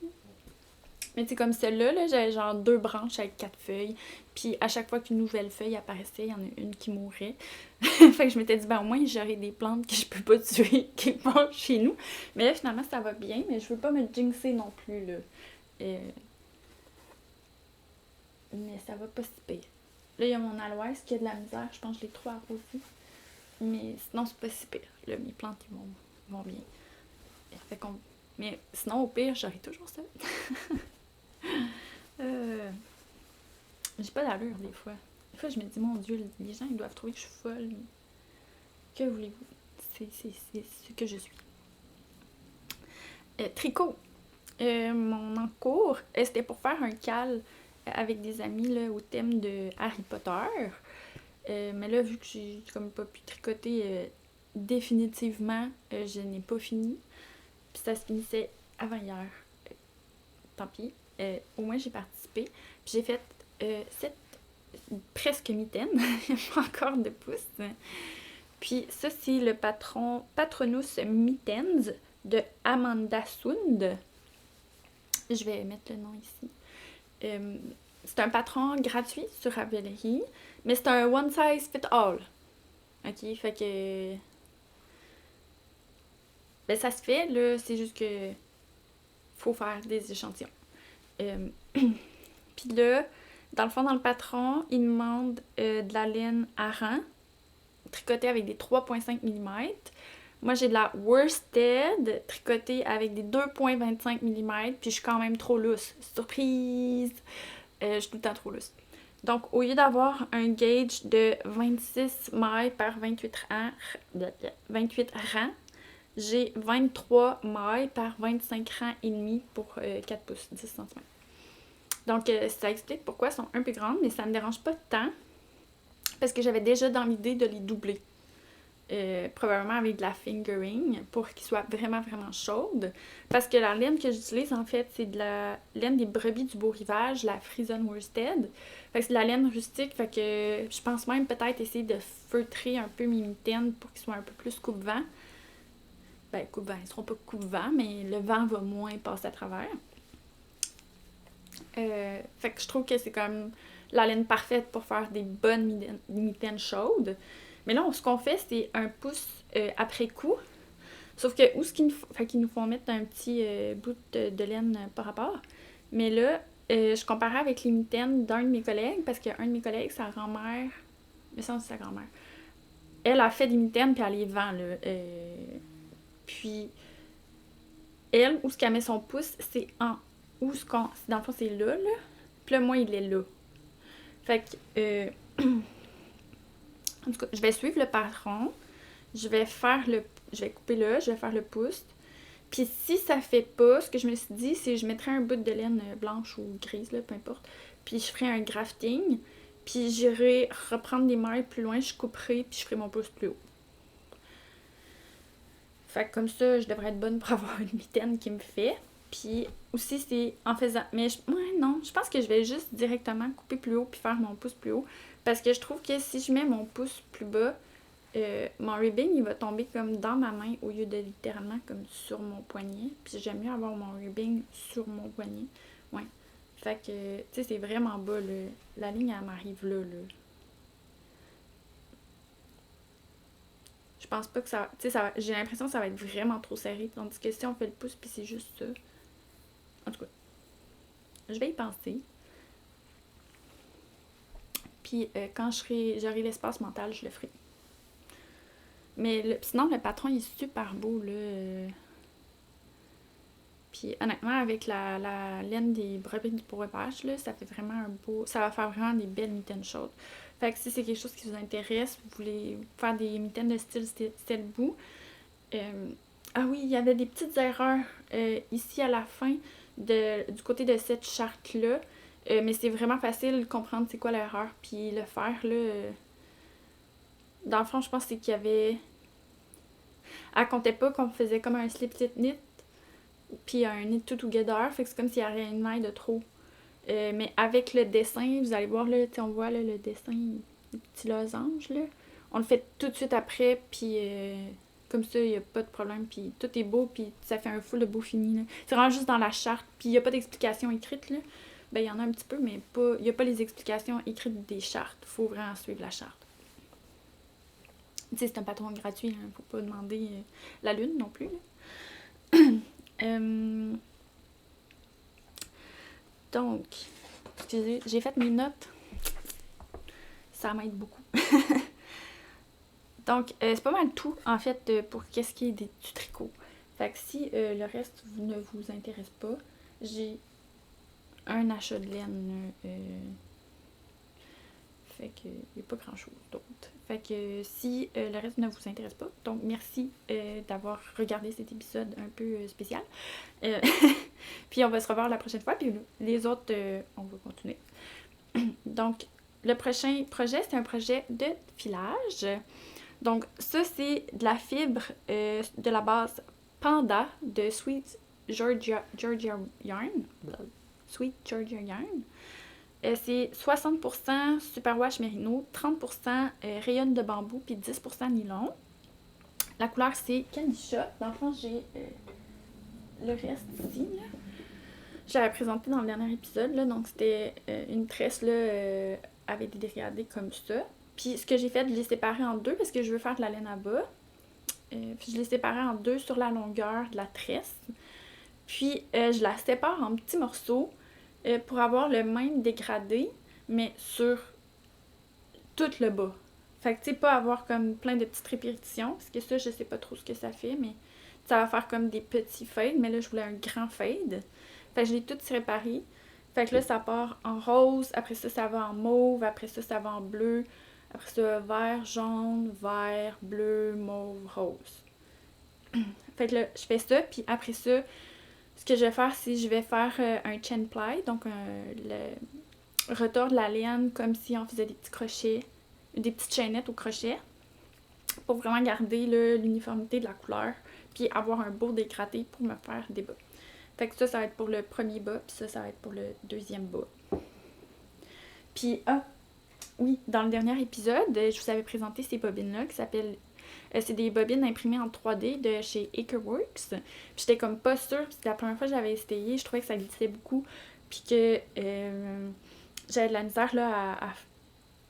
Mais c'est comme celle-là, là, j'avais genre 2 branches avec 4 feuilles. Puis à chaque fois qu'une nouvelle feuille apparaissait, il y en a une qui mourait. Fait que je m'étais dit, ben au moins j'aurais des plantes que je peux pas tuer qui vont chez nous. Mais là, finalement, ça va bien. Mais je veux pas me jinxer non plus, là. Mais ça va pas si pire. Là, il y a mon aloès qui a de la misère. Je pense que je l'ai trop arrosé. Mais sinon, c'est pas si pire. Là, mes plantes, ils vont bien. Fait qu'on... Mais sinon, au pire, j'aurai toujours ça. J'ai pas d'allure, des fois. Des fois, je me dis, mon Dieu, les gens, ils doivent trouver que je suis folle. Mais... Que voulez-vous? C'est ce que je suis. Tricot. Mon encours, c'était pour faire un cal avec des amis là, au thème de Harry Potter. Mais là, vu que j'ai comme pas pu tricoter définitivement, je n'ai pas fini. Puis ça se finissait avant hier. Tant pis. Au moins, j'ai participé. Puis j'ai fait 7 presque mitaines. Il n'y a pas encore de pouces. Puis ça, c'est le Patronus Mittens de Amanda Sund. Je vais mettre le nom ici. C'est un patron gratuit sur Ravelry, mais c'est un one size fit all. Ok, fait que... Ben ça se fait, là, c'est juste que... faut faire des échantillons. Puis là, dans le fond, dans le patron, il demande de la laine Aran, tricotée avec des 3,5 mm, Moi, j'ai de la worsted tricotée avec des 2,25 mm, puis je suis quand même trop lousse. Surprise! Je suis tout le temps trop lousse. Donc, au lieu d'avoir un gauge de 26 mailles par 28 rangs, j'ai 23 mailles par 25 rangs et demi pour 4 pouces, 10 cm. Donc, ça explique pourquoi elles sont un peu grandes, mais ça me dérange pas tant, parce que j'avais déjà dans l'idée de les doubler. Probablement avec de la fingering pour qu'ils soient vraiment vraiment chaudes, parce que la laine que j'utilise en fait c'est de la laine des brebis du Beau Rivage, la Frison Worsted. Fait que c'est de la laine rustique, fait que je pense même peut-être essayer de feutrer un peu mes mitaines pour qu'ils soient un peu plus coupe-vent. Ben coupe-vent, ils seront pas coupe-vent, mais le vent va moins passer à travers. Fait que je trouve que c'est comme la laine parfaite pour faire des bonnes mitaines chaudes. Mais là, ce qu'on fait, c'est un pouce après coup. Sauf que où ce qu'ils nous font mettre un petit bout de laine par rapport. Mais là, je comparais avec les mitaines d'un de mes collègues, parce qu'un de mes collègues, sa grand-mère, mais ça c'est sa grand-mère, elle a fait des mitaines puis elle les vend, là. Puis, elle, où ce qu'elle met son pouce, c'est en... Où ce qu'on... Dans le fond, c'est là. Puis là, moi, il est là. Fait que... en tout cas, je vais suivre le patron. Je vais couper là, je vais faire le pouce. Puis si ça fait pas, ce que je me suis dit, c'est que je mettrais un bout de laine blanche ou grise, là, peu importe. Puis je ferai un grafting. Puis j'irai reprendre des mailles plus loin, je couperai, puis je ferai mon pouce plus haut. Fait que comme ça, je devrais être bonne pour avoir une mitaine qui me fait. Puis aussi, c'est en faisant... Mais non, je pense que je vais juste directement couper plus haut puis faire mon pouce plus haut. Parce que je trouve que si je mets mon pouce plus bas, mon ribbing, il va tomber comme dans ma main au lieu de littéralement comme sur mon poignet. Puis j'aime mieux avoir mon ribbing sur mon poignet. Ouais. Fait que, tu sais, c'est vraiment bas, là. La ligne, elle m'arrive là. Je pense pas que ça... Tu sais, j'ai l'impression que ça va être vraiment trop serré. Tandis que si on fait le pouce, puis c'est juste ça. En tout cas, je vais y penser. Puis quand j'aurai l'espace mental, je le ferai. Mais sinon, le patron, il est super beau, là. Puis honnêtement, avec la laine des brebis du Beau Rivage, là, ça fait vraiment un beau... Ça va faire vraiment des belles mitaines chaudes. Fait que si c'est quelque chose qui vous intéresse, vous voulez faire des mitaines de style Stelbou. Ah oui, il y avait des petites erreurs ici à la fin du côté de cette charte-là. Mais c'est vraiment facile de comprendre c'est quoi l'erreur. Puis le faire, là... dans le fond, je pense que c'est qu'il y avait... Elle comptait pas qu'on faisait comme un slip slip knit, puis un knit tout together, fait que c'est comme s'il y avait une maille de trop. Mais avec le dessin, vous allez voir, là, on voit là, le dessin, le petit losange, là. On le fait tout de suite après, puis comme ça, il n'y a pas de problème, puis tout est beau, puis ça fait un full de beau fini, là. C'est vraiment juste dans la charte, puis il n'y a pas d'explication écrite, là. Ben, il y en a un petit peu, mais il n'y a pas les explications écrites des chartes. Il faut vraiment suivre la charte. Tu sais, c'est un patron gratuit, il ne faut pas demander la lune non plus, donc, excusez, j'ai fait mes notes. Ça m'aide beaucoup. Donc, c'est pas mal tout, en fait, pour qu'est-ce qui est du tricot. Fait que si le reste ne vous intéresse pas, j'ai un achat de laine. Fait que il n'y a pas grand-chose d'autre. Fait que si le reste ne vous intéresse pas, donc merci d'avoir regardé cet épisode un peu spécial. Puis on va se revoir la prochaine fois, puis les autres, on va continuer. Donc, le prochain projet, c'est un projet de filage. Donc, ça, c'est de la fibre de la base Panda de Sweet Georgia Yarn. Sweet Georgia Yarn. C'est 60% superwash mérino, 30% rayon de bambou, puis 10% nylon. La couleur, c'est Candy Shot. Dans le fond, j'ai le reste ici, là. Je l'avais présenté dans le dernier épisode, là, donc c'était une tresse là, avec des dégradés comme ça. Puis ce que j'ai fait, je l'ai séparé en deux parce que je veux faire de la laine à bas. Puis je l'ai séparé en deux sur la longueur de la tresse. Puis je la sépare en petits morceaux pour avoir le même dégradé, mais sur tout le bas. Fait que, tu sais, pas avoir comme plein de petites répétitions, parce que ça, je sais pas trop ce que ça fait, mais ça va faire comme des petits fades, mais là, je voulais un grand fade. Fait que je l'ai tout séparé. Fait que là, ça part en rose, après ça, ça va en mauve, après ça va en bleu, après ça, vert, jaune, vert, bleu, mauve, rose. Fait que là, je fais ça, puis après ça, ce que je vais faire, c'est je vais faire un chain ply, donc le retord de la laine comme si on faisait des petits crochets, des petites chaînettes au crochet, pour vraiment garder l'uniformité de la couleur, puis avoir un beau dégradé pour me faire des bas. Fait que ça va être pour le premier bas, puis ça va être pour le deuxième bas. Puis, oui, dans le dernier épisode, je vous avais présenté ces bobines-là qui s'appellent... c'est des bobines imprimées en 3D de chez Acreworks. Puis j'étais comme pas sûre, puis la première fois que j'avais essayé, je trouvais que ça glissait beaucoup, puis que j'avais de la misère là, à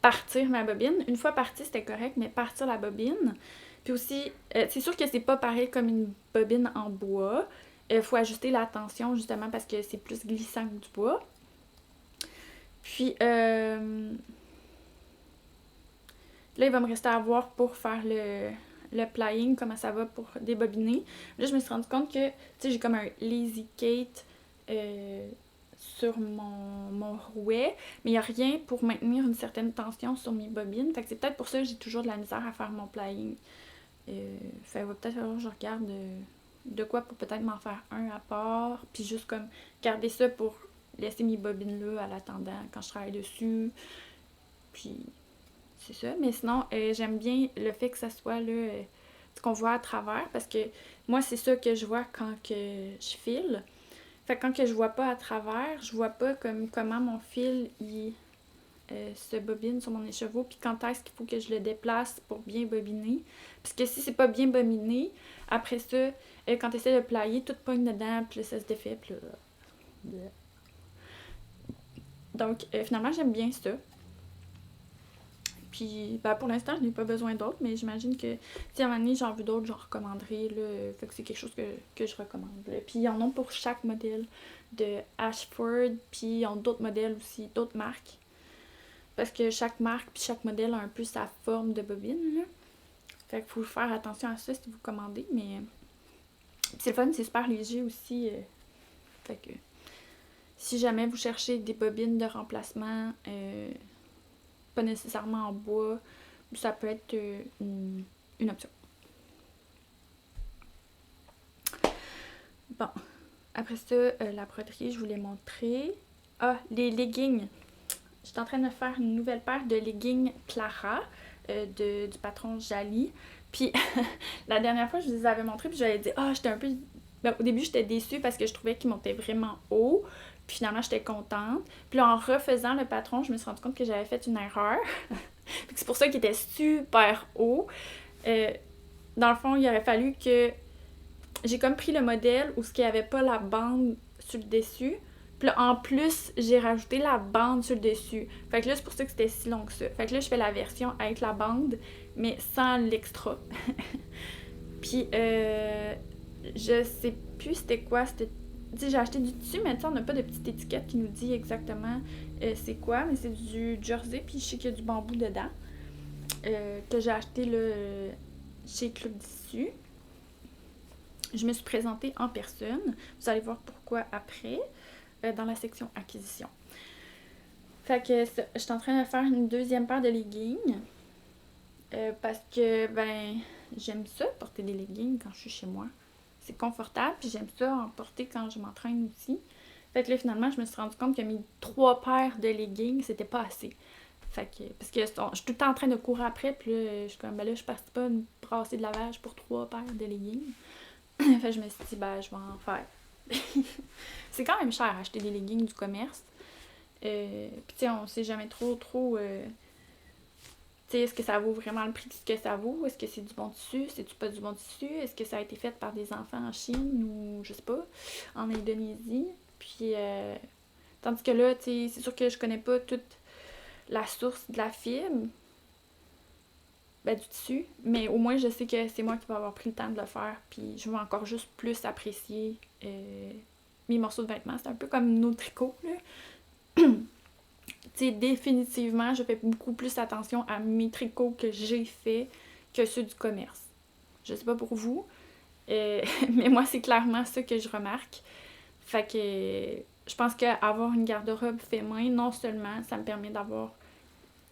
partir ma bobine. Une fois partie, c'était correct, mais partir la bobine. Puis aussi, c'est sûr que c'est pas pareil comme une bobine en bois. Faut ajuster la tension justement parce que c'est plus glissant que du bois. Puis là, il va me rester à voir pour faire le plying, comment ça va pour débobiner. Là, je me suis rendu compte que, tu sais, j'ai comme un lazy Kate sur mon rouet, mais il n'y a rien pour maintenir une certaine tension sur mes bobines. Fait que c'est peut-être pour ça que j'ai toujours de la misère à faire mon plying. Fait que va peut-être falloir que je regarde de quoi pour peut-être m'en faire un à part, puis juste comme garder ça pour laisser mes bobines là à l'attendant quand je travaille dessus. Puis c'est ça. Mais sinon, j'aime bien le fait que ça soit là, ce qu'on voit à travers, parce que moi, c'est ça que je vois quand que je file. Fait que quand que je vois pas à travers, je vois pas comme comment mon fil il se bobine sur mon écheveau, puis quand est-ce qu'il faut que je le déplace pour bien bobiner. Parce que si c'est pas bien bobiné, après ça, quand tu essaies de plier, tout pogne dedans, puis là, ça se défait, puis là... Donc, finalement, j'aime bien ça. Puis, ben, pour l'instant, je n'ai pas besoin d'autres, mais j'imagine que si à un moment donné, j'en veux d'autres, j'en recommanderai. Là, fait que c'est quelque chose que je recommande. Là. Puis, ils en ont pour chaque modèle de Ashford, puis ils ont d'autres modèles aussi, d'autres marques. Parce que chaque marque puis chaque modèle a un peu sa forme de bobine. Là. Fait qu'il faut faire attention à ça si vous commandez. Mais c'est le fun, c'est super léger aussi. Fait que si jamais vous cherchez des bobines de remplacement, pas nécessairement en bois, ça peut être une option. Bon, après ça, la broderie, je vous l'ai montré. Ah, les leggings. Je suis en train de faire une nouvelle paire de leggings Clara du patron Jali. Puis la dernière fois, je vous les avais montrés, puis j'avais dit j'étais un peu... Ben, au début, j'étais déçue parce que je trouvais qu'ils montaient vraiment haut. Puis finalement, j'étais contente. Puis là, en refaisant le patron, je me suis rendu compte que j'avais fait une erreur. C'est pour ça qu'il était super haut. Dans le fond, il aurait fallu que... J'ai comme pris le modèle où il n'y avait pas la bande sur le dessus. Puis là, en plus, j'ai rajouté la bande sur le dessus. Fait que là, c'est pour ça que c'était si long que ça. Fait que là, je fais la version avec la bande, mais sans l'extra. Puis, je sais plus c'était quoi. J'ai acheté du tissu, mais on n'a pas de petite étiquette qui nous dit exactement c'est quoi. Mais c'est du jersey, puis je sais qu'il y a du bambou dedans. Que j'ai acheté là, chez Club Tissu. Je me suis présentée en personne. Vous allez voir pourquoi après. Dans la section acquisition. Fait que je suis en train de faire une deuxième paire de leggings. Parce que, j'aime ça, porter des leggings quand je suis chez moi. C'est confortable, puis j'aime ça en porter quand je m'entraîne aussi. Fait que là, finalement, je me suis rendu compte que mes 3 paires de leggings, c'était pas assez. Fait que, parce que je suis tout le temps en train de courir après, puis là, je suis comme, là, je passe pas une brassée de lavage pour 3 paires de leggings. Fait que je me suis dit, je vais en faire. C'est quand même cher acheter des leggings du commerce. Puis tu sais, on sait jamais trop tu sais, est-ce que ça vaut vraiment le prix de ce que ça vaut? Est-ce que c'est du bon tissu? C'est-tu pas du bon tissu? Est-ce que ça a été fait par des enfants en Chine ou, je sais pas, en Indonésie? Puis, tandis que là, tu sais, c'est sûr que je connais pas toute la source de la fibre, du tissu, mais au moins je sais que c'est moi qui vais avoir pris le temps de le faire, puis je vais encore juste plus apprécier mes morceaux de vêtements. C'est un peu comme nos tricots, là. Tu sais, définitivement, je fais beaucoup plus attention à mes tricots que j'ai faits que ceux du commerce. Je sais pas pour vous, mais moi, c'est clairement ça que je remarque. Fait que je pense qu'avoir une garde-robe fait main, non seulement ça me permet d'avoir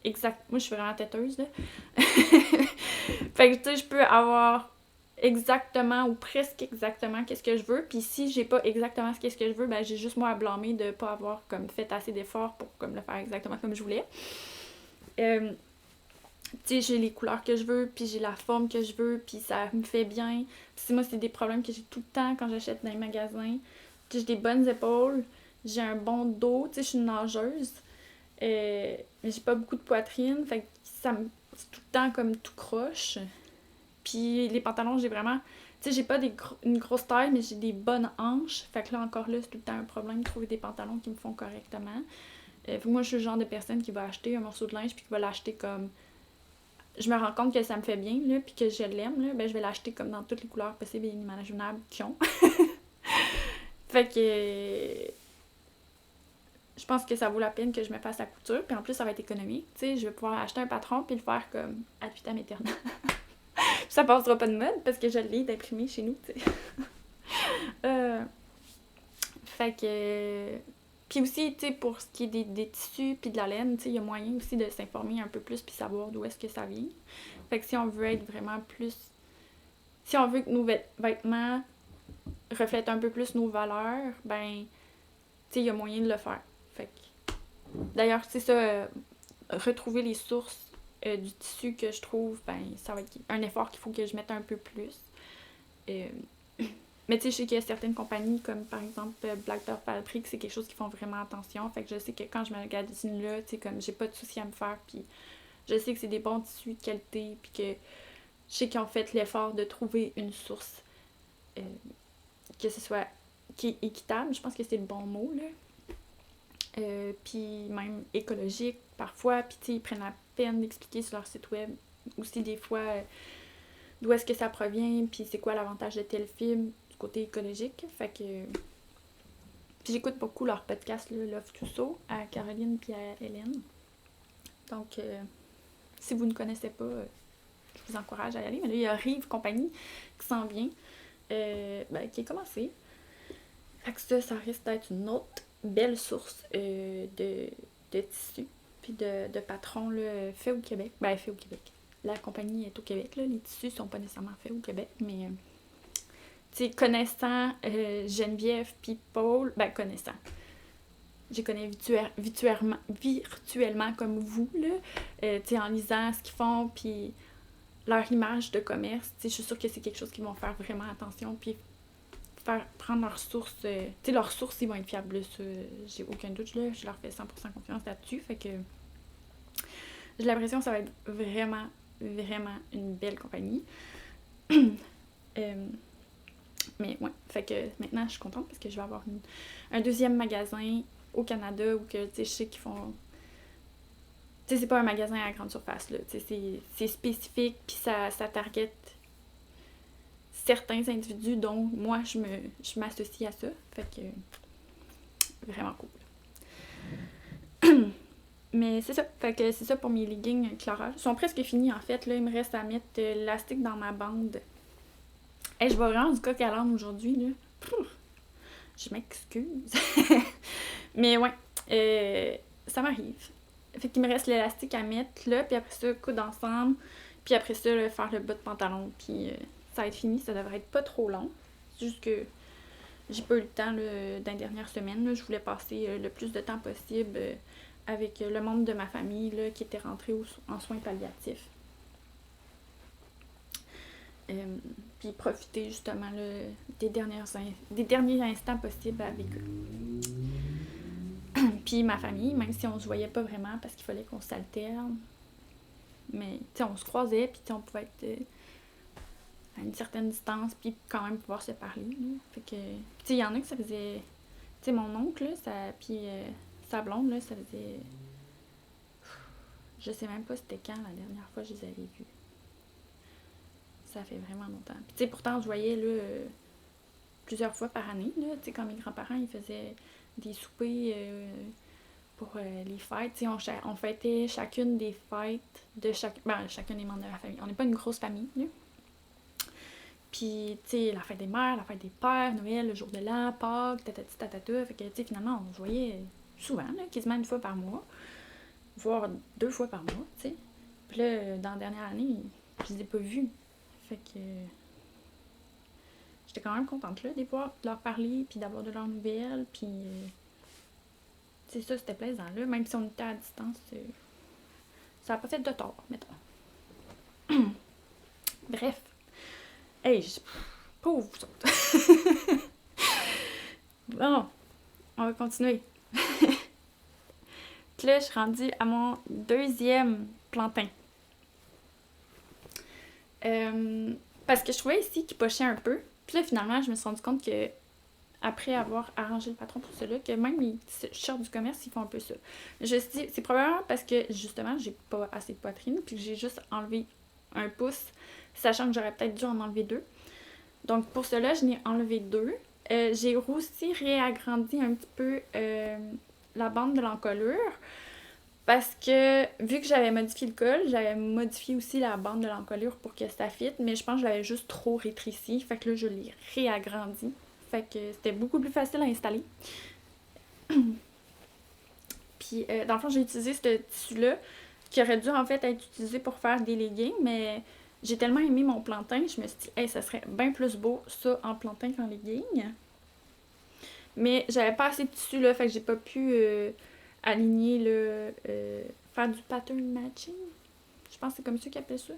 moi je suis vraiment têteuse là. Fait que tu sais, je peux avoir exactement ou presque exactement qu'est-ce que je veux, puis si j'ai pas exactement ce qu'est-ce que je veux, ben j'ai juste moi à blâmer de pas avoir comme fait assez d'efforts pour comme le faire exactement comme je voulais. Tu sais, j'ai les couleurs que je veux, puis j'ai la forme que je veux, puis ça me fait bien. Puis moi, c'est des problèmes que j'ai tout le temps quand j'achète dans les magasins. J'ai des bonnes épaules, j'ai un bon dos, tu sais, je suis une nageuse. Mais j'ai pas beaucoup de poitrine, fait que c'est tout le temps comme tout croche. Puis les pantalons, j'ai vraiment... Tu sais, j'ai pas une grosse taille, mais j'ai des bonnes hanches. Fait que là, encore là, c'est tout le temps un problème de trouver des pantalons qui me font correctement. Moi, je suis le genre de personne qui va acheter un morceau de linge puis qui va l'acheter comme... Je me rends compte que ça me fait bien, là, puis que je l'aime, là, ben je vais l'acheter comme dans toutes les couleurs possibles et inimaginables qu'ils ont. Fait que... Je pense que ça vaut la peine que je me fasse la couture, puis en plus, ça va être économique. Tu sais, je vais pouvoir acheter un patron puis le faire comme ad vitam aeternam. Ça passera pas de mode parce que je l'ai d'imprimé chez nous, tu sais. Fait que... Puis aussi, tu sais, pour ce qui est des tissus puis de la laine, tu sais, il y a moyen aussi de s'informer un peu plus puis savoir d'où est-ce que ça vient. Fait que si on veut être vraiment plus... Si on veut que nos vêtements reflètent un peu plus nos valeurs, ben, tu sais, il y a moyen de le faire. Fait que... D'ailleurs, c'est ça, retrouver les sources du tissu que je trouve, ben, ça va être un effort qu'il faut que je mette un peu plus. Mais tu sais, je sais qu'il y a certaines compagnies, comme par exemple Black Dog Fabric, c'est quelque chose qui font vraiment attention. Fait que je sais que quand je me magasine là, tu sais, comme j'ai pas de soucis à me faire, puis je sais que c'est des bons tissus de qualité, puis que je sais qu'ils ont fait l'effort de trouver une source que ce soit qui est équitable, je pense que c'est le bon mot, là. Puis même écologique parfois, puis tu sais, ils prennent la peine d'expliquer sur leur site web aussi des fois d'où est-ce que ça provient, puis c'est quoi l'avantage de tel film du côté écologique. Fait que... Puis j'écoute beaucoup leur podcast, là, Love to Sew, à Caroline puis à Hélène. Donc, si vous ne connaissez pas, je vous encourage à y aller. Mais là, il y a Rive Compagnie qui s'en vient, qui est commencé. Fait que ça risque d'être une autre belle source de tissus puis de patrons là, faits au Québec. Ben, faits au Québec. La compagnie est au Québec, là. Les tissus sont pas nécessairement faits au Québec, mais... tu sais, connaissant Geneviève puis Paul, ben, connaissant. Je les connais virtuellement comme vous, là. Tu sais, en lisant ce qu'ils font, puis leur image de commerce, tu sais, je suis sûre que c'est quelque chose qu'ils vont faire vraiment attention, puis prendre leurs sources. Tu sais, leurs sources, ils vont être fiables, là, ça, j'ai aucun doute, là. Je leur fais 100% confiance là-dessus, fait que j'ai l'impression que ça va être vraiment, vraiment une belle compagnie. Mais ouais, fait que maintenant je suis contente parce que je vais avoir un deuxième magasin au Canada où que, tu sais, je sais qu'ils font... Tu sais, c'est pas un magasin à grande surface, là. Tu sais, c'est spécifique, puis ça target certains individus dont moi, je m'associe à ça. Fait que... Vraiment cool. Mais c'est ça. Fait que c'est ça pour mes leggings Clara. Ils sont presque finis, en fait. Là, il me reste à mettre l'élastique dans ma bande. Je vais vraiment du coq à l'âne aujourd'hui, là. Je m'excuse. Mais ouais, ça m'arrive. Fait qu'il me reste l'élastique à mettre là, puis après ça, coudre ensemble, puis après ça, là, faire le bas de pantalon, puis ça va être fini. Ça devrait être pas trop long. C'est juste que j'ai pas eu le temps là, dans les dernières semaines. Là. Je voulais passer le plus de temps possible avec le membre de ma famille là, qui était rentré en soins palliatifs. Puis profiter justement là, des derniers instants possibles avec eux. Puis ma famille, même si on se voyait pas vraiment parce qu'il fallait qu'on s'alterne, mais tu sais, on se croisait, puis on pouvait être à une certaine distance, puis quand même pouvoir se parler. Là. Fait que, tu sais, il y en a que ça faisait, tu sais, mon oncle, là, puis sa blonde, là, ça faisait, je sais même pas c'était quand la dernière fois que je les avais vus. Ça fait vraiment longtemps. Puis tu sais, pourtant, je voyais là, plusieurs fois par année, là, tu sais, quand mes grands-parents, ils faisaient des soupers pour les fêtes. Tu sais, on fêtait chacune des fêtes de chacun des membres de la famille. On n'est pas une grosse famille, là. Puis, tu sais, la fête des mères, la fête des pères, Noël, le jour de l'an, Pâques, tatati tatata. Fait que, tu sais, finalement, on se voyait souvent, là, quasiment une fois par mois, voire 2 fois par mois, tu sais. Puis là, dans la dernière année, je les ai pas vus. Fait que j'étais quand même contente, là, de leur parler, puis d'avoir de leurs nouvelles, puis c'est ça, c'était plaisant, là. Même si on était à distance, ça n'a pas fait de tort, mettons. Bref. Hey, pauvre vous autres. Bon, on va continuer. Puis là, je suis rendue à mon 2e plantain. Parce que je trouvais ici qu'il pochait un peu. Puis là, finalement, je me suis rendu compte que, après avoir arrangé le patron pour cela, que même les t-shirts du commerce, ils font un peu ça. Je me suis dit, c'est probablement parce que, justement, j'ai pas assez de poitrine, puis que j'ai juste enlevé 1 pouce, sachant que j'aurais peut-être dû en enlever 2. Donc, pour cela, je n'ai enlevé 2. J'ai aussi réagrandi un petit peu la bande de l'encolure. Parce que, vu que j'avais modifié le col, j'avais modifié aussi la bande de l'encolure pour que ça fitte, mais je pense que je l'avais juste trop rétréci. Fait que là, je l'ai réagrandi. Fait que c'était beaucoup plus facile à installer. Puis, dans le fond, j'ai utilisé ce tissu-là, qui aurait dû en fait être utilisé pour faire des leggings, mais j'ai tellement aimé mon plantain, je me suis dit, hey, ça serait bien plus beau ça en plantain qu'en legging. Mais j'avais pas assez de tissu là, fait que j'ai pas pu aligner faire du pattern matching. Je pense que c'est comme ça qu'ils appellent ça.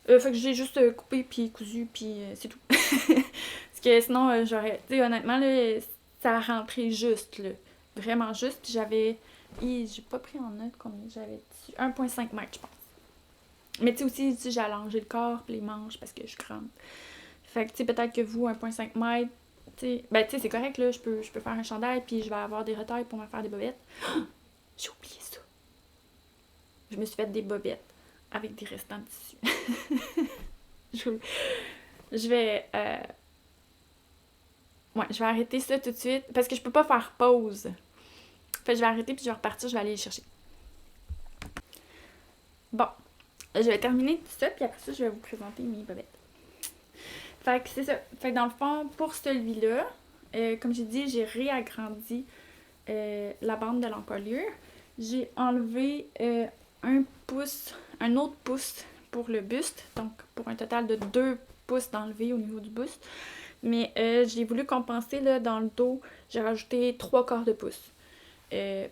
Fait que j'ai juste coupé puis cousu puis c'est tout. Parce que sinon j'aurais, tu sais, honnêtement là, ça a rentré juste là, vraiment juste. Puis j'ai pas pris en note combien j'avais dessus, 1,5 mètres je pense. Mais tu sais aussi, j'ai allongé le corps pis les manches parce que je crame. Fait que tu sais, peut-être que vous, 1,5 mètres, ben tu sais, c'est correct là, je peux faire un chandail puis je vais avoir des retailles pour me faire des bobettes. J'ai oublié ça. Je me suis fait des bobettes avec des restants de tissu. je vais je vais arrêter ça tout de suite parce que je peux pas faire pause. Fait que je vais arrêter puis je vais repartir, je vais aller les chercher. Bon, je vais terminer tout ça puis après ça, je vais vous présenter mes bobettes. Fait que c'est ça. Fait que dans le fond, pour celui-là, comme j'ai dit, j'ai réagrandi la bande de l'encolure. J'ai enlevé un autre pouce pour le buste, donc pour un total de 2 pouces d'enlevé au niveau du buste. Mais j'ai voulu compenser là, dans le dos, j'ai rajouté 3/4 de pouce.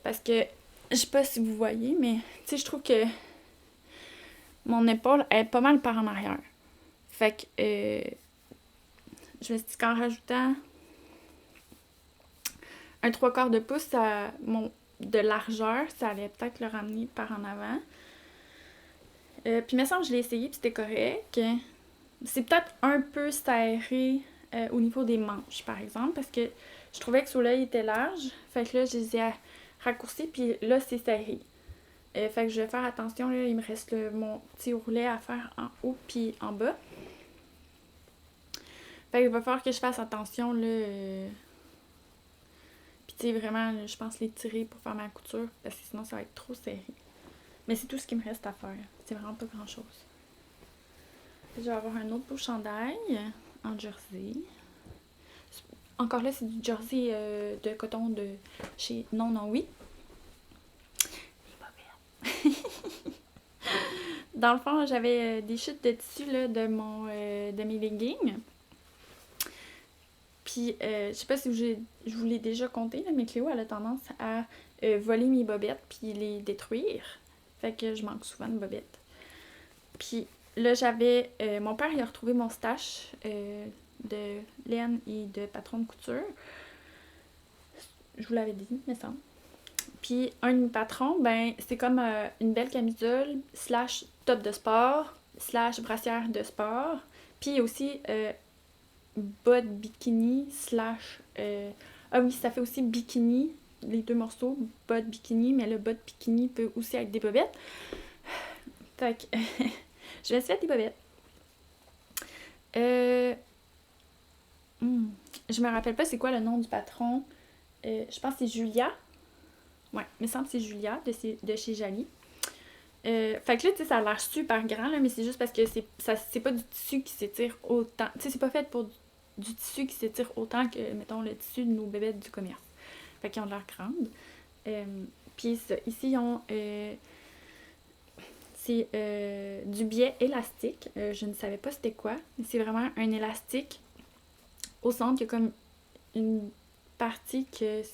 Parce que, je sais pas si vous voyez, mais tu sais, je trouve que mon épaule est pas mal par en arrière. Fait que je me suis dit qu'en rajoutant un 3/4 de pouce, de largeur, ça allait peut-être le ramener par en avant. Puis, il me semble que je l'ai essayé, puis c'était correct. C'est peut-être un peu serré au niveau des manches, par exemple, parce que je trouvais que ceux-là, ils étaient larges. Fait que là, je les ai raccourcis, puis là, c'est serré. Fait que je vais faire attention, là, il me reste mon petit ourlet à faire en haut puis en bas. Fait qu'il va falloir que je fasse attention, là. Puis, tu sais, vraiment, là, je pense les tirer pour faire ma couture, parce que sinon, ça va être trop serré. Mais c'est tout ce qui me reste à faire. C'est vraiment pas grand-chose. Je vais avoir un autre beau chandail en jersey. Encore là, c'est du jersey de coton de chez Non Non Oui. Dans le fond, j'avais des chutes de tissu là, de mes leggings. Puis, je sais pas si je vous l'ai déjà compté, là, mais Cléo, elle a tendance à voler mes bobettes puis les détruire. Fait que je manque souvent de bobettes. Puis là, j'avais... mon père, il a retrouvé mon stash de laine et de patron de couture. Je vous l'avais dit, me semble. Puis un de mes patrons, ben, c'est comme une belle camisole / top de sport / brassière de sport. Puis aussi bas de bikini / ah oui, ça fait aussi bikini, les 2 morceaux, bas de bikini, mais le bas de bikini peut aussi être des bobettes. Fait que je me suis fait des bobettes. Je me rappelle pas c'est quoi le nom du patron. Je pense que c'est Julia. Ouais, il me semble que c'est Julia de chez Jali. Fait que là, tu sais, ça a l'air super grand, là, mais c'est juste parce que c'est pas du tissu qui s'étire autant. Tu sais, c'est pas fait pour du tissu qui s'étire autant que, mettons, le tissu de nos bébêtes du commerce. Fait qu'ils ont l'air grandes. Puis ici, ils ont... c'est du biais élastique. Je ne savais pas c'était quoi, mais c'est vraiment un élastique au centre. Il y a comme une partie qui est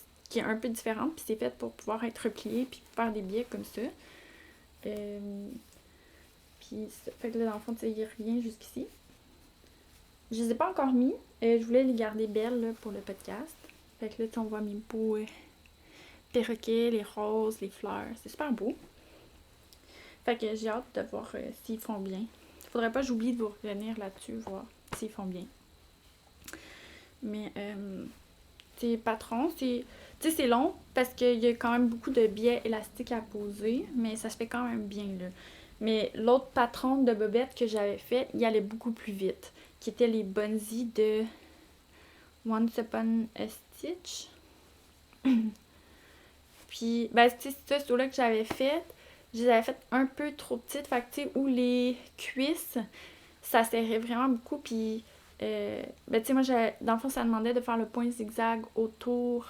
un peu différente, puis c'est fait pour pouvoir être replié, puis faire des biais comme ça. Puis ça fait que là, dans le fond, il n'y a rien jusqu'ici. Je les ai pas encore mis. Je voulais les garder belles là, pour le podcast. Fait que là, on voit mes beaux perroquets, les roses, les fleurs. C'est super beau. Fait que j'ai hâte de voir s'ils font bien. Faudrait pas que j'oublie de vous revenir là-dessus, voir s'ils font bien. Mais, tes patrons, c'est long parce qu'il y a quand même beaucoup de biais élastiques à poser, mais ça se fait quand même bien, là. Mais l'autre patron de bobettes que j'avais fait, il allait beaucoup plus vite, qui étaient les Bonzi de Once Upon a Stitch. Puis, ben, c'est ça, ceux-là que j'avais fait, je les avais fait un peu trop petites, fait que, tu sais, où les cuisses, ça serrait vraiment beaucoup, puis, ben, tu sais, moi, dans le fond, ça demandait de faire le point zigzag autour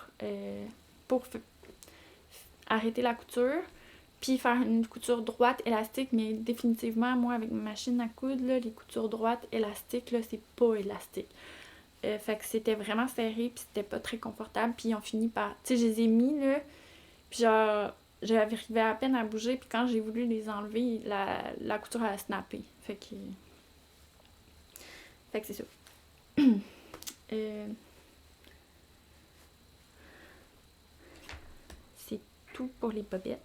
pour arrêter la couture, puis faire une couture droite élastique, mais définitivement, moi, avec ma machine à coudre, là, les coutures droites élastiques, là, c'est pas élastique. Fait que c'était vraiment serré, puis c'était pas très confortable, puis on finit par... Tu sais, je les ai mis, là, puis genre, j'arrivais à peine à bouger, puis quand j'ai voulu les enlever, la couture a snappé. Fait que c'est ça. C'est tout pour les bobettes.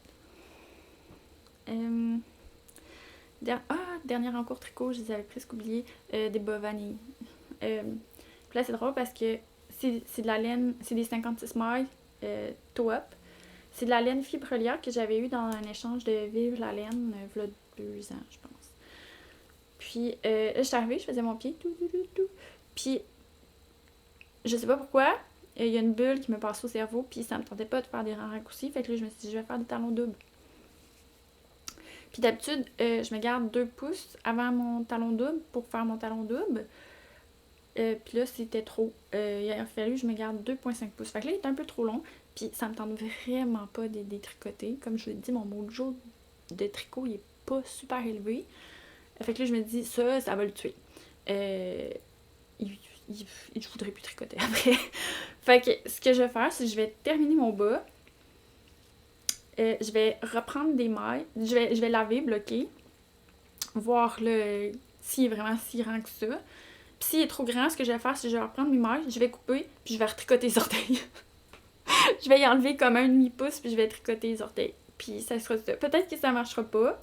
Dernier encours tricot, je les avais presque oubliés. Des bas vanille. Puis là, c'est drôle parce que c'est de la laine, c'est des 56 mailles toe-up. C'est de la laine fibrelière que j'avais eu dans un échange de Vive la laine, il y a 2 ans, je pense. Puis là, je suis arrivée, je faisais mon pied, tout. Puis, je sais pas pourquoi, il y a une bulle qui me passe au cerveau, puis ça me tentait pas de faire des rangs raccourcis, fait que là, je me suis dit, je vais faire des talons doubles. Puis d'habitude, je me garde 2 pouces avant mon talon double pour faire mon talon double. Puis là, c'était trop. Il a fallu que je me garde 2,5 pouces. Fait que là, il est un peu trop long. Puis ça me tente vraiment pas de détricoter. Comme je vous l'ai dit, mon mojo de tricot, il est pas super élevé. Fait que là, je me dis, ça va le tuer. Je voudrais plus tricoter après. Fait que ce que je vais faire, c'est que je vais terminer mon bas. Je vais reprendre des mailles. Je vais laver, bloquer. Voir s'il est vraiment si grand que ça. Puis s'il est trop grand, ce que je vais faire, c'est que je vais reprendre mes mailles, je vais couper, puis je vais retricoter les orteils. Je vais y enlever comme 1,5 pouce, puis je vais tricoter les orteils. Puis ça sera ça. Peut-être que ça marchera pas.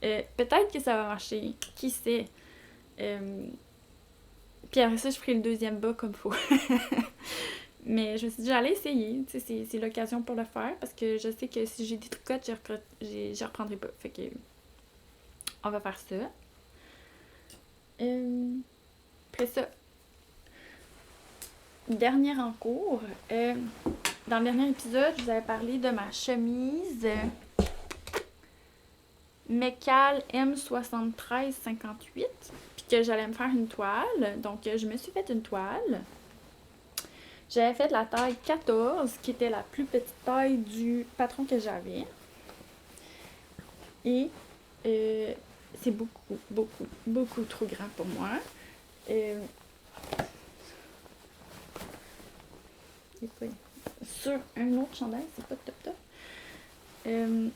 Peut-être que ça va marcher. Qui sait? Puis après ça, je ferai le deuxième bas comme il faut. Mais je me suis dit, j'allais essayer. C'est l'occasion pour le faire, parce que je sais que si j'ai des tricotes, je reprendrai pas. Fait que on va faire ça. Après ça, dernier en cours. Dans le dernier épisode, je vous avais parlé de ma chemise Mecal M7358, puis que j'allais me faire une toile. Donc, je me suis fait une toile. J'avais fait la taille 14, qui était la plus petite taille du patron que j'avais. Et c'est beaucoup trop grand pour moi. Sur un autre chandail, c'est pas top. Tu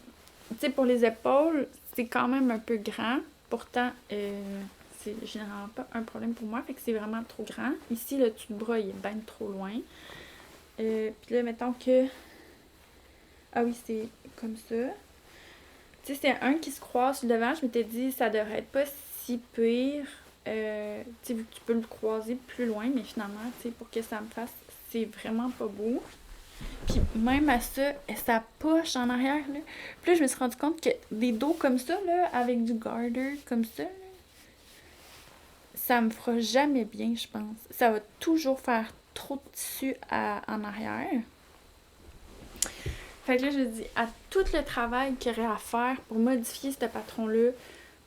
sais, pour les épaules, c'est quand même un peu grand. Pourtant, c'est généralement pas un problème pour moi. Fait que c'est vraiment trop grand. Ici, le dessus de bras, il est bien trop loin. Puis là, mettons que... Ah oui, c'est comme ça. Tu sais, c'est un qui se croise sur le devant. Je m'étais dit, ça devrait être pas si pire. Tu sais, vu que tu peux le croiser plus loin. Mais finalement, tu sais, pour que ça me fasse... C'est vraiment pas beau. Puis même à ça, sa poche en arrière, là. Puis là, je me suis rendu compte que des dos comme ça, là, avec du garter comme ça, là, ça me fera jamais bien, je pense. Ça va toujours faire trop de tissu en arrière. Fait que là, je dis, à tout le travail qu'il y aurait à faire pour modifier ce patron-là,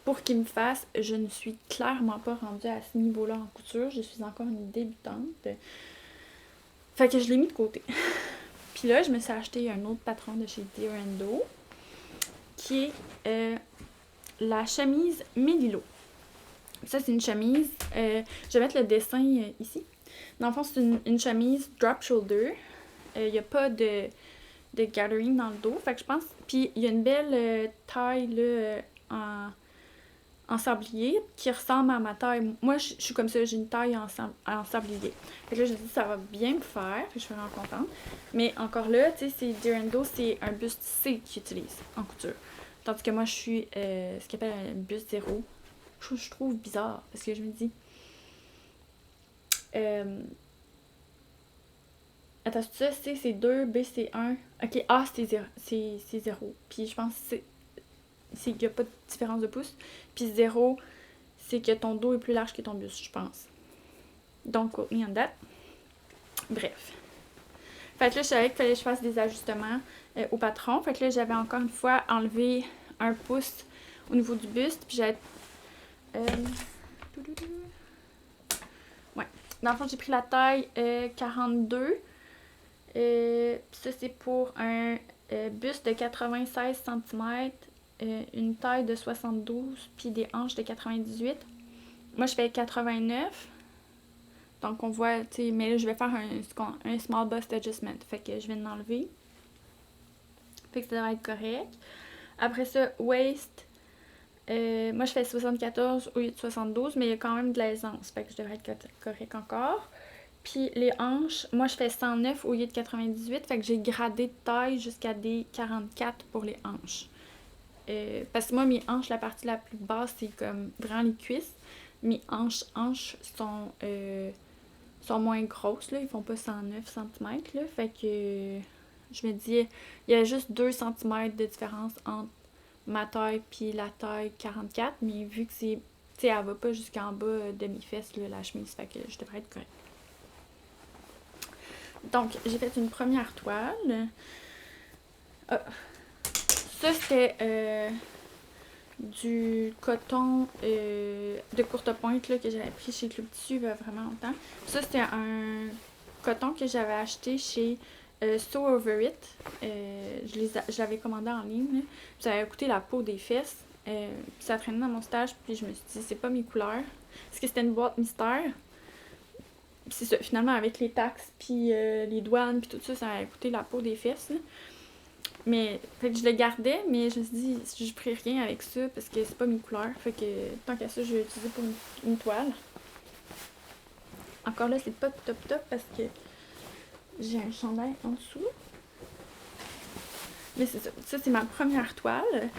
pour qu'il me fasse, je ne suis clairement pas rendue à ce niveau-là en couture. Je suis encore une débutante. Fait que je l'ai mis de côté. Puis là, je me suis acheté un autre patron de chez Durando, qui est la chemise Mélilo. Ça, c'est une chemise. Je vais mettre le dessin ici. Dans le fond, c'est une chemise drop shoulder. Il n'y a pas de gathering dans le dos. Fait que je pense. Puis il y a une belle taille là, en sablier qui ressemble à ma taille. Moi, je suis comme ça, j'ai une taille en sablier. Fait que là, je dis ça va bien me faire. Fait que je suis vraiment contente. Mais encore là, tu sais, c'est Durando, c'est un buste C qu'ils utilisent en couture. Tandis que moi, je suis ce qu'on appelle un buste 0. Je trouve bizarre parce que je me dis. Attends, ça, C c'est 2, B c'est 1. Ok, A c'est 0. Puis je pense que c'est qu'il n'y a pas de différence de pouce. Puis 0, c'est que ton dos est plus large que ton buste, je pense. Donc, quote me on that. Bref. Fait que là, je savais qu'il fallait que je fasse des ajustements au patron. Fait que là, j'avais encore une fois enlevé 1 pouce au niveau du buste. Puis j'avais. Ouais. Dans le fond, j'ai pris la taille 42. Ça, c'est pour un buste de 96 cm, une taille de 72, puis des hanches de 98. Moi, je fais 89. Donc, on voit, tu sais, mais là, je vais faire un small bust adjustment. Fait que je viens de l'enlever. Fait que ça devrait être correct. Après ça, waist. Moi, je fais 74 au lieu de 72, mais il y a quand même de l'aisance. Fait que je devrais être correct encore. Puis les hanches, moi je fais 109 au lieu de 98, fait que j'ai gradé de taille jusqu'à des 44 pour les hanches. Parce que moi, mes hanches, la partie la plus basse, c'est comme vraiment les cuisses. Mes hanches sont moins grosses, là, ils font pas 109 cm, là, fait que je me dis, il y a juste 2 cm de différence entre ma taille puis la taille 44, mais vu que c'est, tu sais, elle va pas jusqu'en bas de mes fesses, là, la chemise, fait que je devrais être correcte. Donc, j'ai fait une première toile. Ça, c'était du coton de courte pointe là, que j'avais pris chez Club Tissu il y a vraiment longtemps. Ça, c'était un coton que j'avais acheté chez Sew Over It. Je l'avais commandé en ligne. Là. Ça avait coûté la peau des fesses. Ça traînait dans mon stage, puis je me suis dit, c'est pas mes couleurs. Parce que c'était une boîte mystère. C'est ça, finalement, avec les taxes, puis les douanes, puis tout ça, ça a coûté la peau des fesses. Là. Mais, fait que je le gardais, mais je me suis dit, je ne ferai rien avec ça, parce que c'est pas mes couleurs. Fait que, tant qu'à ça, je vais l'utiliser pour une toile. Encore là, c'est pas top, parce que j'ai un chandail en dessous. Mais c'est ça. Ça, c'est ma première toile.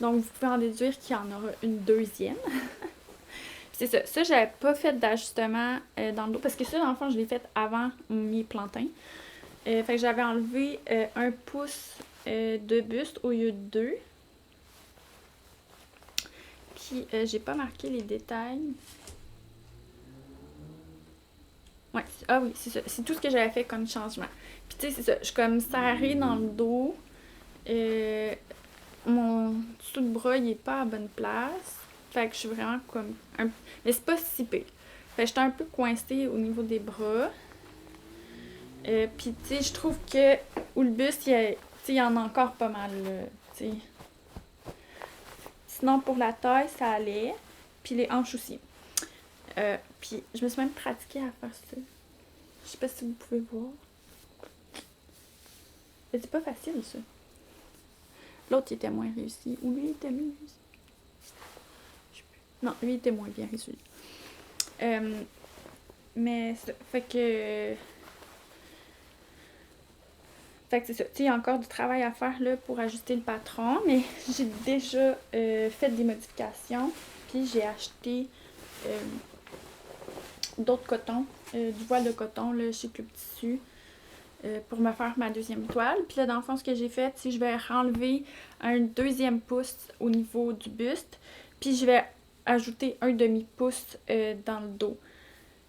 Donc, vous pouvez en déduire qu'il y en aura une deuxième. C'est ça. Ça, j'avais pas fait d'ajustement dans le dos. Parce que ça, dans le fond, je l'ai fait avant mes plantins. Fait que j'avais enlevé 1 pouce de buste au lieu de 2. Puis, j'ai pas marqué les détails. Ouais, ah oui, c'est ça. C'est tout ce que j'avais fait comme changement. Puis, tu sais, c'est ça. Je suis comme serrée dans le dos. Mon dessous de bras, il est pas à bonne place. Fait que je suis vraiment comme... Mais c'est pas si pire. Fait que j'étais un peu coincée au niveau des bras. Puis, tu sais, je trouve que... Où le buste, il y en a encore pas mal, tu sais. Sinon, pour la taille, ça allait. Puis les hanches aussi. Puis, je me suis même pratiquée à faire ça. Je sais pas si vous pouvez voir. Mais c'est pas facile, ça. L'autre, il était moins réussi. Ou lui, il était mieux réussi. Non, lui, il était moins bien réussi. Mais, fait que c'est ça. Tu sais, il y a encore du travail à faire là, pour ajuster le patron. Mais j'ai déjà fait des modifications. Puis, j'ai acheté d'autres cotons. Du voile de coton là, chez Club Tissu. Pour me faire ma deuxième toile. Puis là, dans le fond, ce que j'ai fait, c'est que je vais enlever un 2e pouce au niveau du buste. Puis je vais ajouter un demi-pouce dans le dos.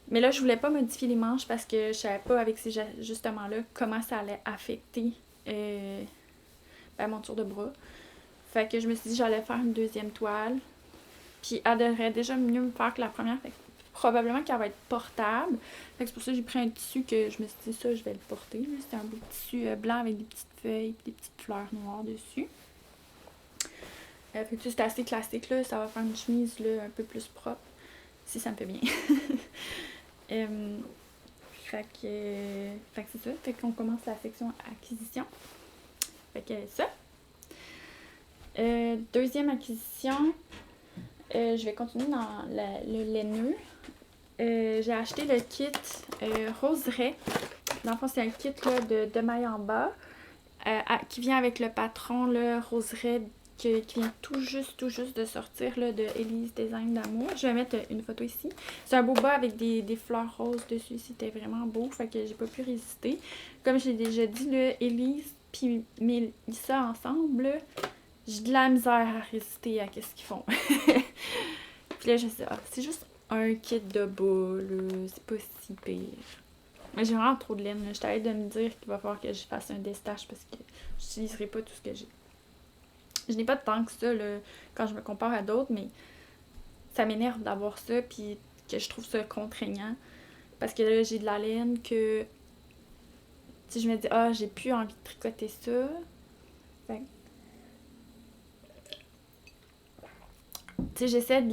Mais là, je voulais pas modifier les manches parce que je savais pas avec ces ajustements-là comment ça allait affecter mon tour de bras. Fait que je me suis dit j'allais faire une deuxième toile. Puis elle devrait déjà mieux me faire que la première. Fait que probablement qu'elle va être portable. Fait que c'est pour ça que j'ai pris un tissu que je me suis dit ça, je vais le porter. C'était un beau tissu blanc avec des petites feuilles et des petites fleurs noires dessus. Fait que c'est assez classique là. Ça va faire une chemise là, un peu plus propre. Si ça me fait bien. Fait que c'est ça. Fait qu'on commence la section acquisition. Fait que ça. Deuxième acquisition. Je vais continuer dans le laineux. J'ai acheté le kit Roseraie. Dans le fond, c'est un kit là, de maille en bas qui vient avec le patron là, Roseraie qui vient tout juste de sortir là, de Elise Design d'Amour. Je vais mettre une photo ici. C'est un beau bas avec des fleurs roses dessus. C'était vraiment beau. Fait que j'ai pas pu résister. Comme j'ai déjà dit, là, Elise puis Mélissa ensemble, là, j'ai de la misère à résister à ce qu'ils font. Puis là, je sais, c'est juste un kit de bas, là. C'est pas si pire. Mais j'ai vraiment trop de laine. Je t'arrête de me dire qu'il va falloir que je fasse un destache parce que j'utiliserai pas tout ce que j'ai. Je n'ai pas tant que ça là, quand je me compare à d'autres, mais ça m'énerve d'avoir ça puis que je trouve ça contraignant. Parce que là, j'ai de la laine que... Si je me dis, j'ai plus envie de tricoter ça. Fait tu sais, j'essaie de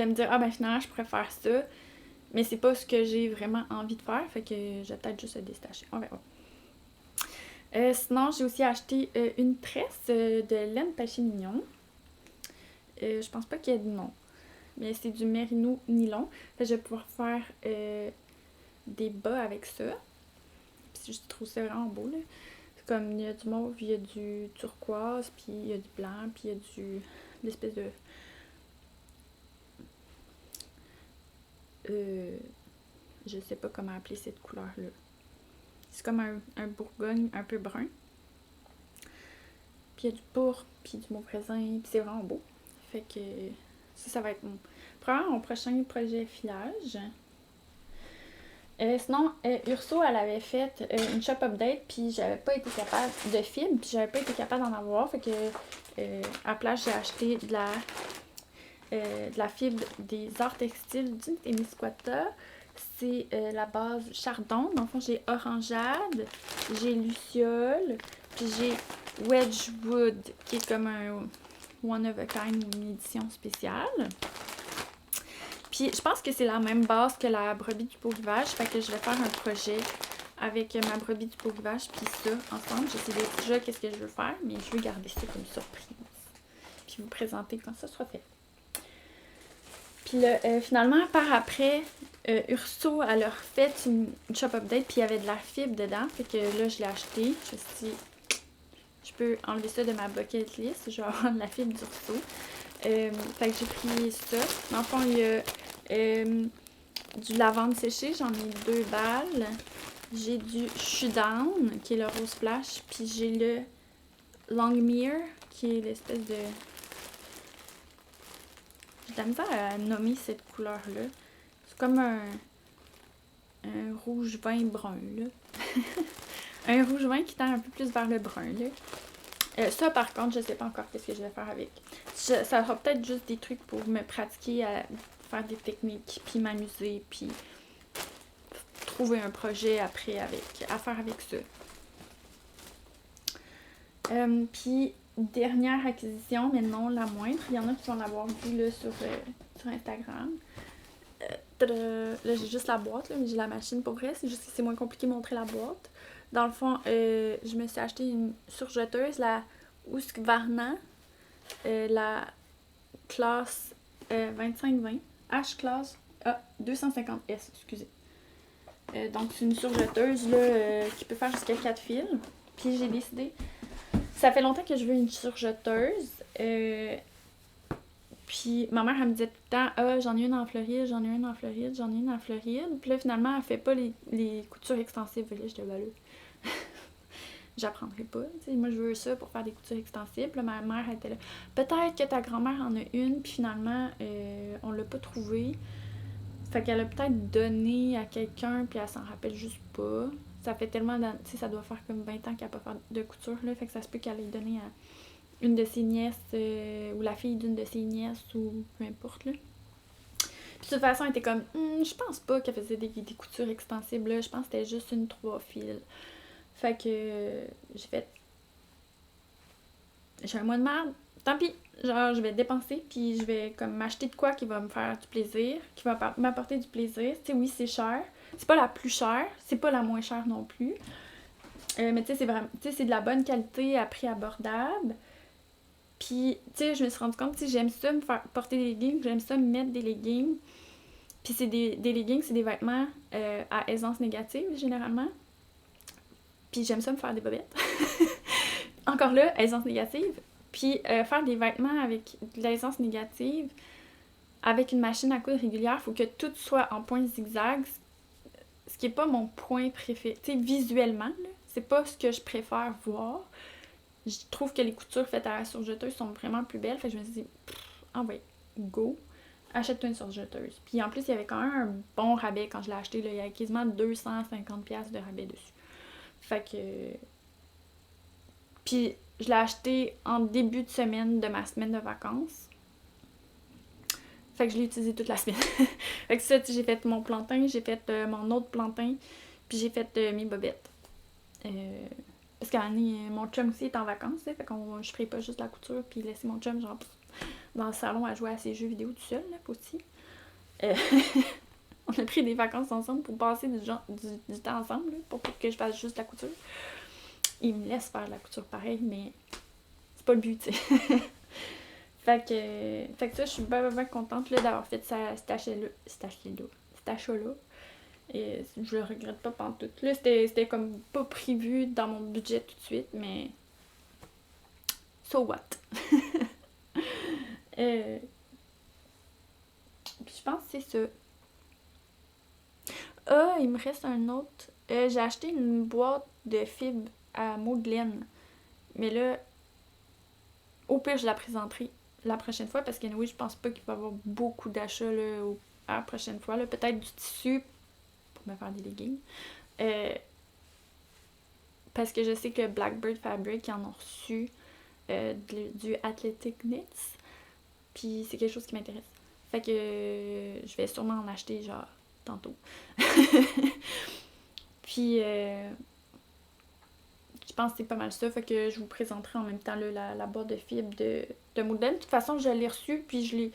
me dire, finalement, je pourrais faire ça. Mais c'est pas ce que j'ai vraiment envie de faire. Fait que j'ai peut-être juste à détacher. On verra. Sinon, j'ai aussi acheté une tresse de laine Péché Mignon. Je pense pas qu'il y ait de nom. Mais c'est du mérino nylon. Fait que je vais pouvoir faire des bas avec ça. Puis je trouve ça vraiment beau, là. C'est comme, il y a du mauve, il y a du turquoise, puis il y a du blanc, puis il y a l'espèce de... je sais pas comment appeler cette couleur-là. C'est comme un bourgogne un peu brun. Puis il y a du pourpre, puis du mauve raisin, puis c'est vraiment beau. Fait que ça va être probablement mon prochain projet filage. Sinon, Urso, elle avait fait une shop update, puis j'avais pas été capable de fibres, puis j'avais pas été capable d'en avoir. Fait que à la place, j'ai acheté de la fibre des arts textiles du Témiscouata. C'est la base chardon. Dans le fond, j'ai orangeade, j'ai luciole, puis j'ai Wedgwood, qui est comme un one of a kind ou une édition spéciale. Puis je pense que c'est la même base que la brebis du beau rivage. Fait que je vais faire un projet avec ma brebis du beau rivage puis ça ensemble. Je sais déjà qu'est-ce que je veux faire, mais je veux garder ça comme surprise. Puis vous présenter quand ça sera fait. Puis là, finalement, par après, Urso, elle a refait une shop update puis il y avait de la fibre dedans. Fait que là, je l'ai acheté. Je me suis dit, je peux enlever ça de ma bucket list. Je vais avoir de la fibre d'Urso. Fait que j'ai pris ça. Dans le fond, il y a du lavande séché, j'en ai 2 balles. J'ai du Shudan, qui est le rose flash. Puis j'ai le Longmere, qui est l'espèce de... J'ai de la misère à nommer cette couleur-là. C'est comme un rouge vin brun, là. Un rouge vin qui tend un peu plus vers le brun, là. Ça, par contre, je sais pas encore qu'est-ce que je vais faire avec. Ça sera peut-être juste des trucs pour me pratiquer à faire des techniques, puis m'amuser, puis trouver un projet après à faire avec ça. Puis, dernière acquisition, mais non la moindre. Il y en a qui vont l'avoir vu là, sur Instagram. Là, j'ai juste la boîte, là, mais j'ai la machine pour vrai. C'est juste que c'est moins compliqué de montrer la boîte. Dans le fond, je me suis acheté une surjeteuse, la Husqvarna, la classe 2520, H-class 250S, excusez. Donc, c'est une surjeteuse là, qui peut faire jusqu'à 4 fils. Puis, j'ai décidé... Ça fait longtemps que je veux une surjeteuse. Puis, ma mère, elle me disait tout le temps, j'en ai une en Floride, j'en ai une en Floride, j'en ai une en Floride. Puis là, finalement, elle fait pas les coutures extensibles. Là, j'étais là. J'apprendrai pas. T'sais. Moi, je veux ça pour faire des coutures extensibles. Là, ma mère était là. Peut-être que ta grand-mère en a une, puis finalement, on l'a pas trouvée. Fait qu'elle a peut-être donné à quelqu'un, puis elle s'en rappelle juste pas. ça fait tellement... Tu sais, ça doit faire comme 20 ans qu'elle n'a pas fait de couture, là. Fait que ça se peut qu'elle ait donné à une de ses nièces, ou la fille d'une de ses nièces, ou peu importe, là. Puis de toute façon, elle était comme, je pense pas qu'elle faisait des coutures extensibles, là. Je pense que c'était juste une 3 fils. Fait que j'ai fait... J'ai un mois de merde, tant pis. Genre, je vais dépenser, puis je vais comme m'acheter de quoi qui va me faire du plaisir, qui va m'apporter du plaisir. Tu sais, oui, c'est cher. C'est pas la plus chère, c'est pas la moins chère non plus. Mais tu sais, c'est vraiment... Tu sais, c'est de la bonne qualité à prix abordable. Puis, tu sais, je me suis rendu compte, tu sais, j'aime ça me faire porter des leggings, j'aime ça me mettre des leggings. Puis c'est des leggings, c'est des vêtements à aisance négative, généralement. Puis j'aime ça me faire des bobettes. Encore là, aisance négative. Puis faire des vêtements avec de l'aisance négative, avec une machine à coudre régulière, il faut que tout soit en point zigzag, ce qui n'est pas mon point préféré. Tu sais, visuellement, là, c'est pas ce que je préfère voir. Je trouve que les coutures faites à la surjeteuse sont vraiment plus belles. Fait que je me suis dit, ouais, go, achète-toi une surjeteuse. Puis en plus, il y avait quand même un bon rabais quand je l'ai acheté. Là. Il y avait quasiment 250$ de rabais dessus. Fait que... Puis je l'ai acheté en début de semaine de ma semaine de vacances. Fait que je l'ai utilisé toute la semaine. Fait que ça, j'ai fait mon plantain, j'ai fait mon autre plantain, puis j'ai fait mes bobettes. Parce qu'à mon chum aussi est en vacances, fait qu'on je ferai pas juste la couture, puis laisser mon chum genre dans le salon à jouer à ses jeux vidéo tout seul, là, aussi. On a pris des vacances ensemble pour passer du temps ensemble, là, pour que je fasse juste la couture. Il me laisse faire la couture pareil, mais c'est pas le but, tu sais. Fait que ça, je suis bien contente là, d'avoir fait cet achat-là. Et je le regrette pas pantoute. Là, c'était comme pas prévu dans mon budget tout de suite, mais... So what? Puis je pense que c'est ça. Ah, il me reste un autre. J'ai acheté une boîte de fibres à Mauglen. Mais là, au pire, je la présenterai la prochaine fois parce que oui, je pense pas qu'il va y avoir beaucoup d'achats là, à la prochaine fois. Là. Peut-être du tissu pour me faire des leggings. Parce que je sais que Blackbird Fabric en ont reçu du Athletic Knits. Puis c'est quelque chose qui m'intéresse. Fait que je vais sûrement en acheter genre tantôt. Puis je pense que c'est pas mal ça. Fait que je vous présenterai en même temps là, la boîte de fibres de Modèle. De toute façon, je l'ai reçue, puis je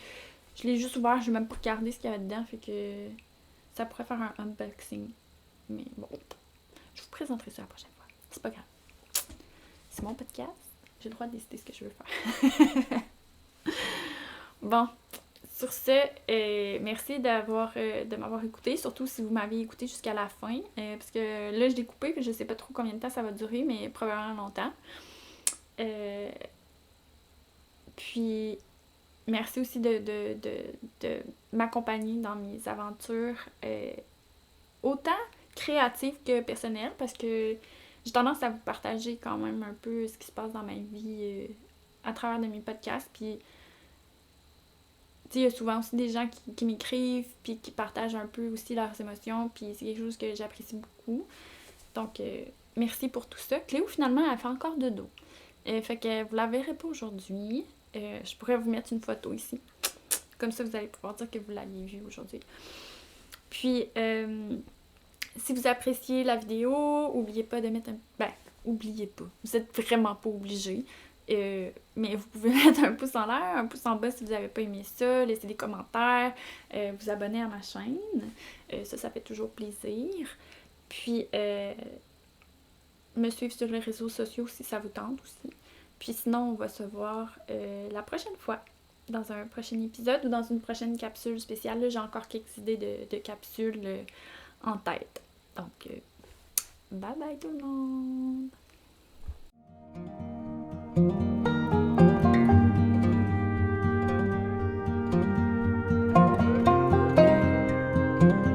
l'ai juste ouvert. Je n'ai même pas regardé ce qu'il y avait dedans. Fait que ça pourrait faire un unboxing. Mais bon, je vous présenterai ça la prochaine fois. C'est pas grave. C'est mon podcast. J'ai le droit de décider ce que je veux faire. Bon, sur ce, merci de m'avoir écouté, surtout si vous m'avez écouté jusqu'à la fin, parce que là, je l'ai coupé, puis je sais pas trop combien de temps ça va durer, mais probablement longtemps. Puis, merci aussi de m'accompagner dans mes aventures, autant créatives que personnelles, parce que j'ai tendance à vous partager quand même un peu ce qui se passe dans ma vie à travers de mes podcasts, puis il y a souvent aussi des gens qui m'écrivent puis qui partagent un peu aussi leurs émotions, puis c'est quelque chose que j'apprécie beaucoup. Donc, merci pour tout ça. Cléo, finalement, elle fait encore de dos. Fait que vous la verrez pas aujourd'hui. Je pourrais vous mettre une photo ici. Comme ça, vous allez pouvoir dire que vous l'aviez vue aujourd'hui. Puis, si vous appréciez la vidéo, oubliez pas de mettre un... oubliez pas. Vous êtes vraiment pas obligés. Mais vous pouvez mettre un pouce en l'air, un pouce en bas si vous n'avez pas aimé ça, laisser des commentaires, vous abonner à ma chaîne, ça fait toujours plaisir. Puis me suivre sur les réseaux sociaux si ça vous tente aussi. Puis sinon, on va se voir la prochaine fois dans un prochain épisode ou dans une prochaine capsule spéciale. Là, j'ai encore quelques idées de capsules en tête. Donc, bye bye tout le monde! Thank you.